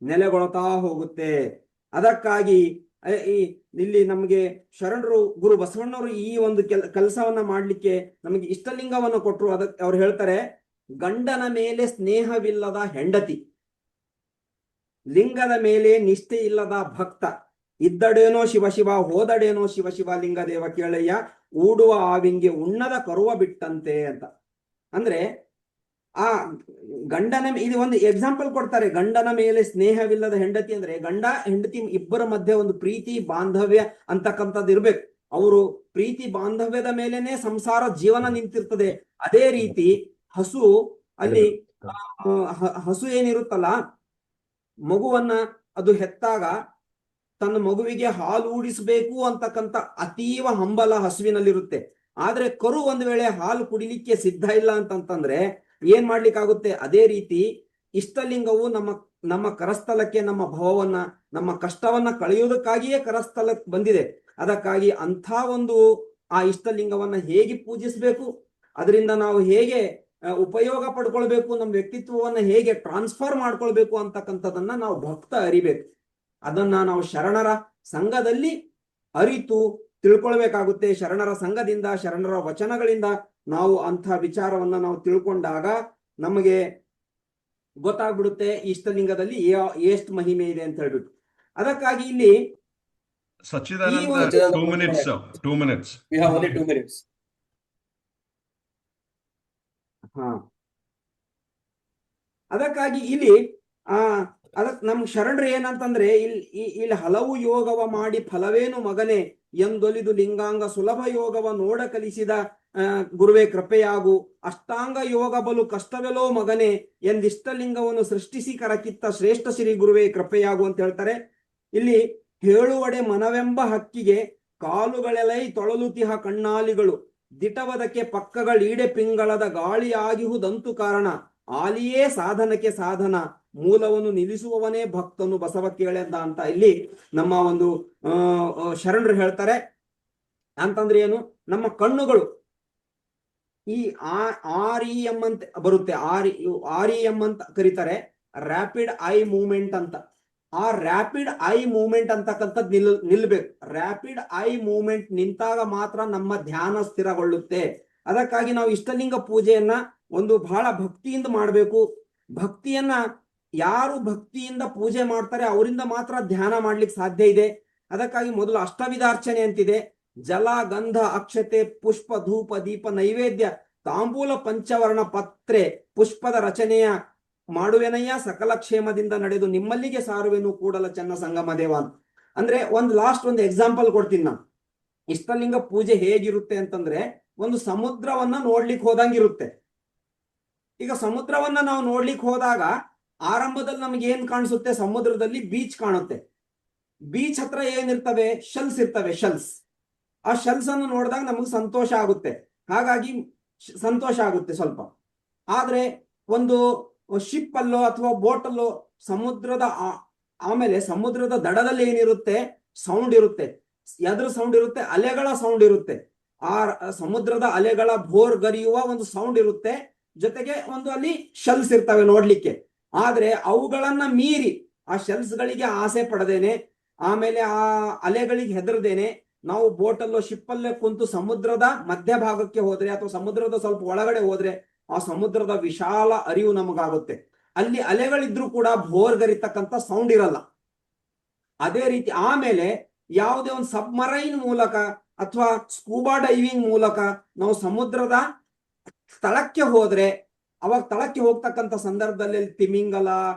ನೆಲೆಗೊಳ್ತಾ ಹೋಗುತ್ತೆ. ಅದಕ್ಕಾಗಿ ಇಲ್ಲಿ ನಮಗೆ ಶರಣರು ಗುರು ಬಸವಣ್ಣವರು ಈ ಒಂದು ಕೆಲಸವನ್ನ ಮಾಡ್ಲಿಕ್ಕೆ ನಮಗೆ ಇಷ್ಟಲಿಂಗವನ್ನು ಕೊಟ್ಟರು. ಅದಕ್ಕೆ ಅವ್ರು ಹೇಳ್ತಾರೆ, ಗಂಡನ ಮೇಲೆ ಸ್ನೇಹವಿಲ್ಲದ ಹೆಂಡತಿ, ಲಿಂಗದ ಮೇಲೆ ನಿಷ್ಠೆ ಇಲ್ಲದ ಭಕ್ತ, ಇದ್ದಡೇನೋ ಶಿವ ಹೋದಡೇನೋ ಶಿವ ಲಿಂಗದೇವ ಕೇಳಯ್ಯ, ಊಡುವ ಆವಿಂಗೆ ಉಣ್ಣದ ಕರುವ ಬಿಟ್ಟಂತೆ ಅಂತ. ಅಂದ್ರೆ ಆ ಗಂಡನ ಇದು ಒಂದು ಎಕ್ಸಾಂಪಲ್ ಕೊಡ್ತಾರೆ. ಗಂಡನ ಮೇಲೆ ಸ್ನೇಹವಿಲ್ಲದ ಹೆಂಡತಿ ಅಂದ್ರೆ ಗಂಡ ಹೆಂಡತಿ ಇಬ್ಬರ ಮಧ್ಯೆ ಒಂದು ಪ್ರೀತಿ ಬಾಂಧವ್ಯ ಅಂತಕ್ಕಂಥದ್ದು ಇರ್ಬೇಕು. ಅವರು ಪ್ರೀತಿ ಬಾಂಧವ್ಯದ ಮೇಲೆನೆ ಸಂಸಾರ ಜೀವನ ನಿಂತಿರ್ತದೆ. ಅದೇ ರೀತಿ ಹಸು, ಅಲ್ಲಿ ಹಸು ಏನಿರುತ್ತಲ್ಲ, ಮಗುವನ್ನ ಅದು ಹೆತ್ತಾಗ ತನ್ನ ಮಗುವಿಗೆ ಹಾಲು ಊಡಿಸಬೇಕು ಅಂತಕ್ಕಂಥ ಅತೀವ ಹಂಬಲ ಹಸುವಿನಲ್ಲಿರುತ್ತೆ. ಆದ್ರೆ ಕರು ಒಂದು ವೇಳೆ ಹಾಲು ಕುಡಿಲಿಕ್ಕೆ ಸಿದ್ಧ ಇಲ್ಲ ಅಂತಂತಂದ್ರೆ ಏನ್ ಮಾಡ್ಲಿಕ್ಕಾಗುತ್ತೆ? ಅದೇ ರೀತಿ ಇಷ್ಟಲಿಂಗವು ನಮ್ಮ ಕರಸ್ಥಲಕ್ಕೆ, ನಮ್ಮ ಭವವನ್ನ, ನಮ್ಮ ಕಷ್ಟವನ್ನ ಕಳೆಯುವುದಕ್ಕಾಗಿಯೇ ಕರಸ್ಥಲಕ್ಕೆ ಬಂದಿದೆ. ಅದಕ್ಕಾಗಿ ಅಂಥ ಒಂದು ಆ ಇಷ್ಟಲಿಂಗವನ್ನ ಹೇಗೆ ಪೂಜಿಸಬೇಕು, ಅದರಿಂದ ನಾವು ಹೇಗೆ ಉಪಯೋಗ ಪಡ್ಕೊಳ್ಬೇಕು, ನಮ್ಮ ವ್ಯಕ್ತಿತ್ವವನ್ನ ಹೇಗೆ ಟ್ರಾನ್ಸ್ಫರ್ ಮಾಡ್ಕೊಳ್ಬೇಕು ಅಂತಕ್ಕಂಥದನ್ನ ನಾವು ಭಕ್ತ ಅರಿಬೇಕು. ಅದನ್ನ ನಾವು ಶರಣರ ಸಂಘದಲ್ಲಿ ಅರಿತು ತಿಳ್ಕೊಳ್ಬೇಕಾಗುತ್ತೆ. ಶರಣರ ಸಂಘದಿಂದ, ಶರಣರ ವಚನಗಳಿಂದ ನಾವು ಅಂಥ ವಿಚಾರವನ್ನ ನಾವು ತಿಳ್ಕೊಂಡಾಗ ನಮಗೆ ಗೊತ್ತಾಗ್ಬಿಡುತ್ತೆ ಇಷ್ಟಲಿಂಗದಲ್ಲಿ ಎಷ್ಟು ಮಹಿಮೆ ಇದೆ ಅಂತ ಹೇಳ್ಬಿಟ್ಟು. ಅದಕ್ಕಾಗಿ ಇಲ್ಲಿ ಸಚ್ಚಿದಾನಂದ 2 minutes. We have only 2 minutes. ಅದಕ್ಕಾಗಿ ಇಲ್ಲಿ ನಮ್ ಶರಣರು ಏನಂತಂದ್ರೆ, ಇಲ್ಲಿ ಹಲವು ಯೋಗವ ಮಾಡಿ ಫಲವೇನು ಮಗನೇ ಎಂದೊಲಿದು ಲಿಂಗಾಂಗ ಸುಲಭ ಯೋಗವ ನೋಡ ಕಲಿಸಿದ ಗುರುವೇ ಕೃಪೆಯಾಗು, ಅಷ್ಟಾಂಗ ಯೋಗ ಬಲು ಕಷ್ಟವೆಲೋ ಮಗನೇ ಎಂದಿಷ್ಟಲಿಂಗವನ್ನು ಸೃಷ್ಟಿಸಿ ಕರಕಿತ್ತ ಶ್ರೇಷ್ಠ ಶ್ರೀ ಗುರುವೇ ಕೃಪೆಯಾಗು ಅಂತ ಹೇಳ್ತಾರೆ. ಇಲ್ಲಿ ಹೇಳುವಡೆ ಮನವೆಂಬ ಹಕ್ಕಿಗೆ ಕಾಲುಗಳೆಲೈ ತೊಳಲುತಿಹ ಕಣ್ಣಾಲಿಗಳು, ದಿಟವದಕ್ಕೆ ಪಕ್ಕಗಳೀಡೆ ಪಿಂಗಳದ ಗಾಳಿಯಾಗಿಹುದಂತು ಕಾರಣ, ಆಲಿಯೇ ಸಾಧನಕ್ಕೆ ಸಾಧನ ಮೂಲವನ್ನು ನಿಲ್ಲಿಸುವವನೇ ಭಕ್ತನು ಬಸವ ಕೇಳೆಂದ ಅಂತ ಇಲ್ಲಿ ನಮ್ಮ ಒಂದು ಶರಣರು ಹೇಳ್ತಾರೆ. ಅಂತಂದ್ರೆ ಏನು, ನಮ್ಮ ಕಣ್ಣುಗಳು ಈ REM ಅಂತ ಬರುತ್ತೆ, REM ಅಂತ ಕರೀತಾರೆ, ರ್ಯಾಪಿಡ್ ಐ ಮೂವ್ಮೆಂಟ್ ಅಂತ. ಆ ರ್ಯಾಪಿಡ್ ಐ ಮೂವ್ಮೆಂಟ್ ಅಂತಕ್ಕಂಥದ್ದು ನಿಲ್ಬೇಕು. ರ್ಯಾಪಿಡ್ ಐ ಮೂವ್ಮೆಂಟ್ ನಿಂತಾಗ ಮಾತ್ರ ನಮ್ಮ ಧ್ಯಾನ ಸ್ಥಿರಗೊಳ್ಳುತ್ತೆ. ಅದಕ್ಕಾಗಿ ನಾವು ಇಷ್ಟಲಿಂಗ ಪೂಜೆಯನ್ನ ಒಂದು ಬಹಳ ಭಕ್ತಿಯಿಂದ ಮಾಡಬೇಕು. ಭಕ್ತಿಯನ್ನ ಯಾರು ಭಕ್ತಿಯಿಂದ ಪೂಜೆ ಮಾಡ್ತಾರೆ ಅವರಿಂದ ಮಾತ್ರ ಧ್ಯಾನ ಮಾಡ್ಲಿಕ್ಕೆ ಸಾಧ್ಯ ಇದೆ. ಅದಕ್ಕಾಗಿ ಮೊದಲು ಅಷ್ಟವಿಧಾರ್ಚನೆ ಅಂತಿದೆ. ಜಲ, ಗಂಧ, ಅಕ್ಷತೆ, ಪುಷ್ಪ, ಧೂಪ, ದೀಪ, ನೈವೇದ್ಯ, ತಾಂಬೂಲ, ಪಂಚವರ್ಣ, ಪತ್ರೆ, ಪುಷ್ಪದ ರಚನೆಯ ಮಾಡುವೆನಯ್ಯ, ಸಕಲ ಕ್ಷೇಮದಿಂದ ನಡೆದು ನಿಮ್ಮಲ್ಲಿಗೆ ಸಾರುವೆನು ಕೂಡಲ ಚೆನ್ನ ಸಂಗಮ ದೇವ ಅಂತ. ಅಂದ್ರೆ ಒಂದು ಎಕ್ಸಾಂಪಲ್ ಕೊಡ್ತೀನಿ ನಾನು. ಇಷ್ಟಲಿಂಗ ಪೂಜೆ ಹೇಗಿರುತ್ತೆ ಅಂತಂದ್ರೆ, ಒಂದು ಸಮುದ್ರವನ್ನ ನೋಡ್ಲಿಕ್ಕೆ ಹೋದಂಗಿರುತ್ತೆ. ಈಗ ಸಮುದ್ರವನ್ನ ನಾವು ನೋಡ್ಲಿಕ್ಕೆ ಹೋದಾಗ ಆರಂಭದಲ್ಲಿ ನಮ್ಗೆ ಏನ್ ಕಾಣಿಸುತ್ತೆ, ಸಮುದ್ರದಲ್ಲಿ ಬೀಚ್ ಕಾಣುತ್ತೆ. ಬೀಚ್ ಹತ್ರ ಏನಿರ್ತವೆ, ಶೆಲ್ಸ್ ಇರ್ತವೆ, ಶೆಲ್ಸ್. ಆ ಶೆಲ್ಸ್ ಅನ್ನು ನೋಡಿದಾಗ ನಮಗೆ ಸಂತೋಷ ಆಗುತ್ತೆ, ಹಾಗಾಗಿ ಸಂತೋಷ ಆಗುತ್ತೆ ಸ್ವಲ್ಪ. ಆದ್ರೆ ಒಂದು ಶಿಪ್ ಅಲ್ಲೋ ಅಥವಾ ಬೋಟ್ ಅಲ್ಲೋ ಸಮುದ್ರದ ಆಮೇಲೆ ಸಮುದ್ರದ ದಡದಲ್ಲಿ ಏನಿರುತ್ತೆ, ಸೌಂಡ್ ಇರುತ್ತೆ. ಎದ್ರ ಸೌಂಡ್ ಇರುತ್ತೆ, ಅಲೆಗಳ ಸೌಂಡ್ ಇರುತ್ತೆ. ಆ ಸಮುದ್ರದ ಅಲೆಗಳ ಭೋರ್ಗರಿಯುವ ಒಂದು ಸೌಂಡ್ ಇರುತ್ತೆ, ಜೊತೆಗೆ ಒಂದು ಅಲ್ಲಿ ಶೆಲ್ಸ್ ಇರ್ತವೆ ನೋಡ್ಲಿಕ್ಕೆ. ಆದ್ರೆ ಅವುಗಳನ್ನ ಮೀರಿ ಆ ಶೆಲ್ಸ್ ಗಳಿಗೆ ಆಸೆ ಪಡದೇನೆ, ಆಮೇಲೆ ಆ ಅಲೆಗಳಿಗೆ ಹೆದರದೇನೆ ನಾವು ಬೋಟಲ್ಲೋ ಶಿಪ್ಪಲ್ಲೇ ಕುಂತು ಸಮುದ್ರದ ಮಧ್ಯಭಾಗಕ್ಕೆ ಹೋದ್ರೆ ಅಥವಾ ಸಮುದ್ರದ ಸ್ವಲ್ಪ ಒಳಗಡೆ ಹೋದ್ರೆ ಆ ಸಮುದ್ರದ ವಿಶಾಲ ಅರಿವು ನಮಗಾಗುತ್ತೆ. ಅಲ್ಲಿ ಅಲೆಗಳಿದ್ರೂ ಕೂಡ ಭೋರ್ಗರಿತಕ್ಕಂಥ ಸೌಂಡ್ ಇರಲ್ಲ. ಅದೇ ರೀತಿ ಆಮೇಲೆ ಯಾವುದೇ ಒಂದು ಸಬ್ಮರೈನ್ ಮೂಲಕ ಅಥವಾ ಸ್ಕೂಬಾ ಡೈವಿಂಗ್ ಮೂಲಕ ನಾವು ಸಮುದ್ರದ ಸ್ಥಳಕ್ಕೆ ಹೋದ್ರೆ, ಅವಾಗ ತಳಕ್ಕೆ ಹೋಗ್ತಕ್ಕಂಥ ಸಂದರ್ಭದಲ್ಲಿ ತಿಮಿಂಗಲ,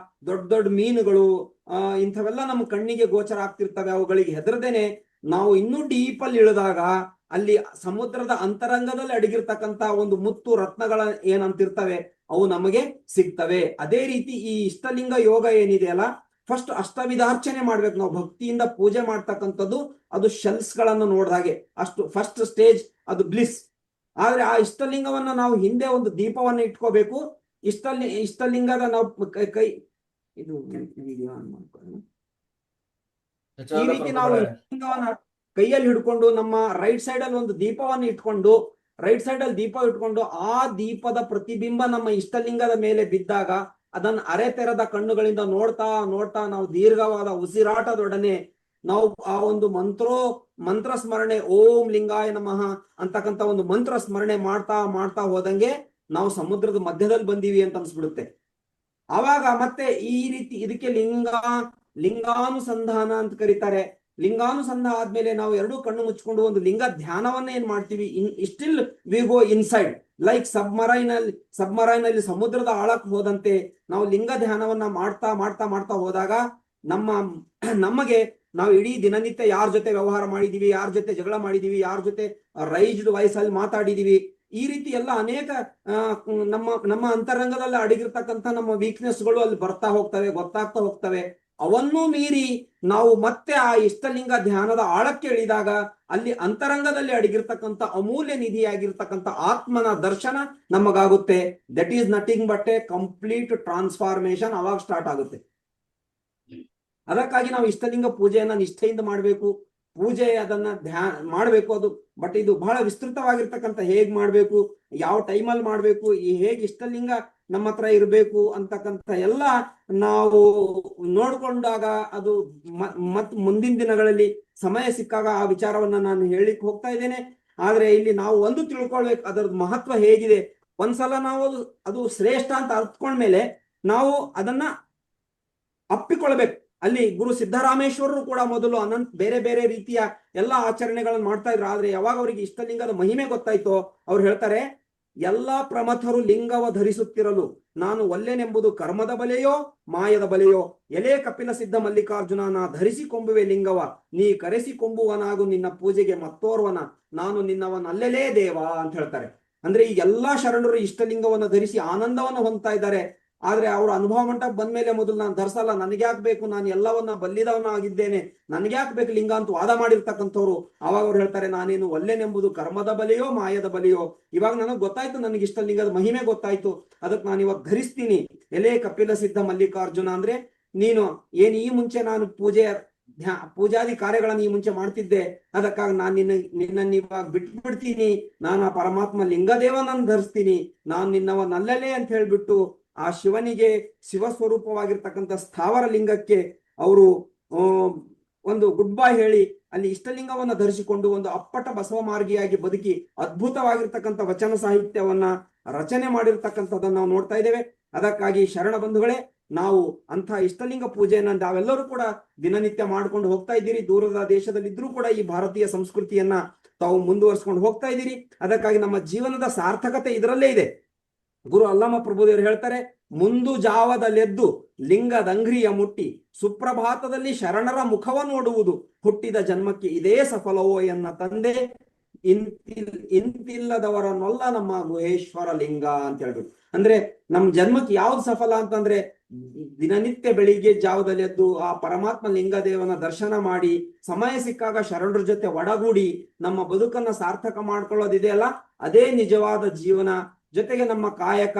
ದೊಡ್ಡ ದೊಡ್ಡ ಮೀನುಗಳು ಇಂಥವೆಲ್ಲ ನಮ್ಮ ಕಣ್ಣಿಗೆ ಗೋಚರ ಆಗ್ತಿರ್ತವೆ. ಅವುಗಳಿಗೆ ಹೆದರದೇನೆ ನಾವು ಇನ್ನೂ ಡೀಪ್ ಅಲ್ಲಿ ಇಳಿದಾಗ ಅಲ್ಲಿ ಸಮುದ್ರದ ಅಂತರಂಗದಲ್ಲಿ ಅಡಗಿರ್ತಕ್ಕಂಥ ಒಂದು ಮುತ್ತು ರತ್ನಗಳ ಏನಂತಿರ್ತವೆ ಅವು ನಮಗೆ ಸಿಗ್ತವೆ. ಅದೇ ರೀತಿ ಈ ಇಷ್ಟಲಿಂಗ ಯೋಗ ಏನಿದೆಯಲ್ಲ, ಫಸ್ಟ್ ಅಷ್ಟವಿಧಾರ್ಚನೆ ಮಾಡ್ಬೇಕು ನಾವು. ಭಕ್ತಿಯಿಂದ ಪೂಜೆ ಮಾಡ್ತಕ್ಕಂಥದ್ದು ಅದು ಶೆಲ್ಸ್ ಗಳನ್ನು ನೋಡಿದಾಗೆ, ಅಷ್ಟು ಫಸ್ಟ್ ಸ್ಟೇಜ್ ಅದು ಬ್ಲಿಸ್. ಆದ್ರೆ ಆ ಇಷ್ಟಲಿಂಗವನ್ನ ನಾವು ಹಿಂದೆ ಒಂದು ದೀಪವನ್ನ ಇಟ್ಕೋಬೇಕು. ಇಷ್ಟಲಿಂಗದ ನಾವು ಕೈ ಇದು ವಿಡಿಯೋ ಆನ್ ಮಾಡ್ಕೊಳ್ಳೋಣ. ಈ ರೀತಿ ನಾವು ಲಿಂಗವನ್ನ ಕೈಯಲ್ಲಿ ಹಿಡ್ಕೊಂಡು ನಮ್ಮ ರೈಟ್ ಸೈಡ್ ಅಲ್ಲಿ ಒಂದು ದೀಪವನ್ನು ಇಟ್ಕೊಂಡು, ರೈಟ್ ಸೈಡ್ ಅಲ್ಲಿ ದೀಪ ಇಟ್ಕೊಂಡು ಆ ದೀಪದ ಪ್ರತಿಬಿಂಬ ನಮ್ಮ ಇಷ್ಟಲಿಂಗದ ಮೇಲೆ ಬಿದ್ದಾಗ ಅದನ್ನ ಅರೆತೆರೆದ ಕಣ್ಣುಗಳಿಂದ ನೋಡ್ತಾ ನೋಡ್ತಾ ನಾವು ದೀರ್ಘವಾದ ಉಸಿರಾಟದೊಡನೆ ನಾವು ಆ ಒಂದು ಮಂತ್ರ ಸ್ಮರಣೆ, ಓಂ ಲಿಂಗಾಯ ನಮಃ ಅಂತಕ್ಕಂಥ ಒಂದು ಮಂತ್ರ ಸ್ಮರಣೆ ಮಾಡ್ತಾ ಮಾಡ್ತಾ ಹೋದಂಗೆ ನಾವು ಸಮುದ್ರದ ಮಧ್ಯದಲ್ಲಿ ಬಂದೀವಿ ಅಂತ ಅನ್ಸ್ಬಿಡುತ್ತೆ. ಆವಾಗ ಮತ್ತೆ ಈ ರೀತಿ ಇದಕ್ಕೆ ಲಿಂಗಾನುಸಂಧಾನ ಅಂತ ಕರೀತಾರೆ. ಲಿಂಗಾನುಸಂಧಾನ ಆದ್ಮೇಲೆ ನಾವು ಎರಡೂ ಕಣ್ಣು ಮುಚ್ಕೊಂಡು ಒಂದು ಲಿಂಗ ಧ್ಯಾನವನ್ನ ಏನ್ ಮಾಡ್ತೀವಿ, still we go inside like submarine ಅಲ್ಲಿ ಸಮುದ್ರದ ಆಳಕ್ಕೆ ಹೋದಂತೆ ನಾವು ಲಿಂಗ ಧ್ಯಾನವನ್ನ ಮಾಡ್ತಾ ಮಾಡ್ತಾ ಮಾಡ್ತಾ ಹೋದಾಗ ನಮಗೆ ನಾವು ಇಡೀ ದಿನನಿತ್ಯ ಯಾರ ಜೊತೆ ವ್ಯವಹಾರ ಮಾಡಿದೀವಿ, ಯಾರ ಜೊತೆ ಜಗಳ ಮಾಡಿದೀವಿ, ಯಾರ ಜೊತೆ ರೈಜ್ಡ್ ವಾಯ್ಸಲ್ಲಿ ಮಾತಾಡಿದೀವಿ, ಈ ರೀತಿ ಎಲ್ಲ ಅನೇಕ ನಮ್ಮ ಅಂತರಂಗದಲ್ಲಿ ಅಡಗಿರ್ತಕ್ಕಂಥ ನಮ್ಮ ವೀಕ್ನೆಸ್ಗಳು ಅಲ್ಲಿ ಬರ್ತಾ ಹೋಗ್ತವೆ, ಗೊತ್ತಾಗ್ತಾ ಹೋಗ್ತವೆ. ಅವನ್ನೂ ಮೀರಿ ನಾವು ಮತ್ತೆ ಆ ಇಷ್ಟಲಿಂಗ ಧ್ಯಾನದ ಆಳಕ್ಕೆ ಇಳಿದಾಗ ಅಲ್ಲಿ ಅಂತರಂಗದಲ್ಲಿ ಅಡಗಿರ್ತಕ್ಕಂಥ ಅಮೂಲ್ಯ ನಿಧಿಯಾಗಿರ್ತಕ್ಕಂಥ ಆತ್ಮನ ದರ್ಶನ ನಮಗಾಗುತ್ತೆ. That is nothing but a complete transformation ಅವಾಗ ಸ್ಟಾರ್ಟ್ ಆಗುತ್ತೆ. ಅದಕ್ಕಾಗಿ ನಾವು ಇಷ್ಟಲಿಂಗ ಪೂಜೆಯನ್ನ ನಿಷ್ಠೆಯಿಂದ ಮಾಡಬೇಕು. ಪೂಜೆ ಅದನ್ನ ಮಾಡಬೇಕು. ಅದು ಬಟ್ ಇದು ಬಹಳ ವಿಸ್ತೃತವಾಗಿರ್ತಕ್ಕಂಥ ಹೇಗ್ ಮಾಡ್ಬೇಕು, ಯಾವ ಟೈಮಲ್ಲಿ ಮಾಡ್ಬೇಕು, ಹೇಗೆ ಇಷ್ಟಲಿಂಗ ನಮ್ಮ ಹತ್ರ ಇರಬೇಕು ಅಂತಕ್ಕಂಥ ಎಲ್ಲ ನಾವು ನೋಡ್ಕೊಂಡಾಗ ಅದು ಮುಂದಿನ ದಿನಗಳಲ್ಲಿ ಸಮಯ ಸಿಕ್ಕಾಗ ಆ ವಿಚಾರವನ್ನ ನಾನು ಹೇಳಿಕ್ ಹೋಗ್ತಾ ಇದ್ದೇನೆ. ಆದ್ರೆ ಇಲ್ಲಿ ನಾವು ಒಂದು ತಿಳ್ಕೊಳ್ಬೇಕು, ಅದರದ್ದು ಮಹತ್ವ ಹೇಗಿದೆ. ಒಂದ್ಸಲ ನಾವು ಅದು ಶ್ರೇಷ್ಠ ಅಂತ ಅರ್ಥಕೊಂಡ್ಮೇಲೆ ನಾವು ಅದನ್ನ ಅಪ್ಪಿಕೊಳ್ಬೇಕು. ಅಲ್ಲಿ ಗುರು ಸಿದ್ದರಾಮೇಶ್ವರರು ಕೂಡ ಮೊದಲು ಬೇರೆ ಬೇರೆ ರೀತಿಯ ಎಲ್ಲ ಆಚರಣೆಗಳನ್ನು ಮಾಡ್ತಾ ಇದ್ರು. ಆದ್ರೆ ಯಾವಾಗ ಅವರಿಗೆ ಇಷ್ಟಲಿಂಗದ ಮಹಿಮೆ ಗೊತ್ತಾಯ್ತೋ ಅವ್ರು ಹೇಳ್ತಾರೆ, ಎಲ್ಲಾ ಪ್ರಮಥರು ಲಿಂಗವ ಧರಿಸುತ್ತಿರಲು ನಾನು ಒಲ್ಲೆನೆಂಬುದು ಕರ್ಮದ ಬಲೆಯೋ ಮಾಯದ ಬಲೆಯೋ, ಎಲೆ ಕಪಿಲ ಸಿದ್ಧ ಮಲ್ಲಿಕಾರ್ಜುನ ನಾ ಧರಿಸಿಕೊಂಬುವೆ ಲಿಂಗವ, ನೀ ಕರೆಸಿಕೊಂಬುವನಾಗು ನಿನ್ನ ಪೂಜೆಗೆ ಮತ್ತೋರ್ವನ, ನಾನು ನಿನ್ನವನಲ್ಲೆಲೇ ದೇವ ಅಂತ ಹೇಳ್ತಾರೆ. ಅಂದ್ರೆ ಈ ಎಲ್ಲಾ ಶರಣರು ಇಷ್ಟಲಿಂಗವನ್ನು ಧರಿಸಿ ಆನಂದವನ್ನು ಹೊಂದ್ತಾ ಇದ್ದಾರೆ. ಆದ್ರೆ ಅವ್ರ ಅನುಭವ ಮಂಟಪ ಬಂದ್ಮೇಲೆ ಮೊದಲು ನಾನು ಧರಿಸಲ್ಲ, ನನಗ್ಯಾಕ್ ಬೇಕು, ನಾನು ಎಲ್ಲವನ್ನ ಬಲ್ಲಿದವನಾಗಿದ್ದೇನೆ, ನನಗ್ಯಾಕ್ ಬೇಕು ಲಿಂಗ ಅಂತ ವಾದ ಮಾಡಿರ್ತಕ್ಕಂಥವ್ರು. ಅವಾಗ ಅವ್ರು ಹೇಳ್ತಾರೆ, ನಾನೇನು ಒಲ್ಲೆನೆಂಬುದು ಕರ್ಮದ ಬಲೆಯೋ ಮಾಯದ ಬಲೆಯೋ, ಇವಾಗ ನನಗೆ ಗೊತ್ತಾಯ್ತು, ನನಗೆ ಇಷ್ಟ ಲಿಂಗದ ಮಹಿಮೆ ಗೊತ್ತಾಯ್ತು, ಅದಕ್ಕೆ ನಾನು ಇವಾಗ ಧರಿಸ್ತೀನಿ. ಎಲೆ ಕಪಿಲ ಸಿದ್ಧ ಮಲ್ಲಿಕಾರ್ಜುನ ಅಂದ್ರೆ, ನೀನು ಏನ್ ಈ ಮುಂಚೆ ನಾನು ಪೂಜಾದಿ ಕಾರ್ಯಗಳನ್ನ ಈ ಮುಂಚೆ ಮಾಡ್ತಿದ್ದೆ, ಅದಕ್ಕಾಗಿ ನಾನು ನಿನ್ನ ಇವಾಗ ಬಿಟ್ಬಿಡ್ತೀನಿ, ನಾನು ಆ ಪರಮಾತ್ಮ ಲಿಂಗದೇವನನ್ನು ಧರಿಸ್ತೀನಿ, ನಾನು ನಿನ್ನವನಲ್ಲಲೇ ಅಂತ ಹೇಳ್ಬಿಟ್ಟು ಆ ಶಿವನಿಗೆ ಶಿವಸ್ವರೂಪವಾಗಿರ್ತಕ್ಕಂಥ ಸ್ಥಾವರ ಲಿಂಗಕ್ಕೆ ಅವರು ಒಂದು ಗುಡ್ ಬೈ ಹೇಳಿ ಅಲ್ಲಿ ಇಷ್ಟಲಿಂಗವನ್ನ ಧರಿಸಿಕೊಂಡು ಒಂದು ಅಪ್ಪಟ ಬಸವ ಮಾರ್ಗಿಯಾಗಿ ಬದುಕಿ ಅದ್ಭುತವಾಗಿರ್ತಕ್ಕಂಥ ವಚನ ಸಾಹಿತ್ಯವನ್ನ ರಚನೆ ಮಾಡಿರ್ತಕ್ಕಂಥದ್ದನ್ನ ನಾವು ನೋಡ್ತಾ ಇದ್ದೇವೆ. ಅದಕ್ಕಾಗಿ ಶರಣ ಬಂಧುಗಳೇ, ನಾವು ಅಂಥ ಇಷ್ಟಲಿಂಗ ಪೂಜೆಯನ್ನ ನಾವೆಲ್ಲರೂ ಕೂಡ ದಿನನಿತ್ಯ ಮಾಡ್ಕೊಂಡು ಹೋಗ್ತಾ ಇದ್ದೀರಿ. ದೂರದ ದೇಶದಲ್ಲಿದ್ರೂ ಕೂಡ ಈ ಭಾರತೀಯ ಸಂಸ್ಕೃತಿಯನ್ನ ತಾವು ಮುಂದುವರಿಸ್ಕೊಂಡು ಹೋಗ್ತಾ ಇದ್ದೀರಿ. ಅದಕ್ಕಾಗಿ ನಮ್ಮ ಜೀವನದ ಸಾರ್ಥಕತೆ ಇದರಲ್ಲೇ ಇದೆ. ಗುರು ಅಲ್ಲಮ ಪ್ರಭುದೇವರು ಹೇಳ್ತಾರೆ, ಮುಂದು ಜಾವದಲ್ಲೆದ್ದು ಲಿಂಗದಂಗ್ರಿಯ ಮುಟ್ಟಿ ಸುಪ್ರಭಾತದಲ್ಲಿ ಶರಣರ ಮುಖವ ನೋಡುವುದು, ಹುಟ್ಟಿದ ಜನ್ಮಕ್ಕೆ ಇದೇ ಸಫಲವೋ ಎನ್ನ ತಂದೆ, ಇಂತಿಲ್ಲದವರನ್ನೊಲ್ಲ ನಮ್ಮ ಗುಹೇಶ್ವರ ಲಿಂಗ ಅಂತ ಹೇಳ್ಬಿಟ್ಟು. ಅಂದ್ರೆ ನಮ್ ಜನ್ಮಕ್ಕೆ ಯಾವ್ದು ಸಫಲ ಅಂತಂದ್ರೆ, ದಿನನಿತ್ಯ ಬೆಳಿಗ್ಗೆ ಜಾವದಲ್ಲಿ ಎದ್ದು ಆ ಪರಮಾತ್ಮ ಲಿಂಗದೇವನ ದರ್ಶನ ಮಾಡಿ ಸಮಯ ಸಿಕ್ಕಾಗ ಶರಣರ ಜೊತೆ ಒಡಗೂಡಿ ನಮ್ಮ ಬದುಕನ್ನ ಸಾರ್ಥಕ ಮಾಡ್ಕೊಳ್ಳೋದಿದೆಯಲ್ಲ, ಅದೇ ನಿಜವಾದ ಜೀವನ. ಜೊತೆಗೆ ನಮ್ಮ ಕಾಯಕ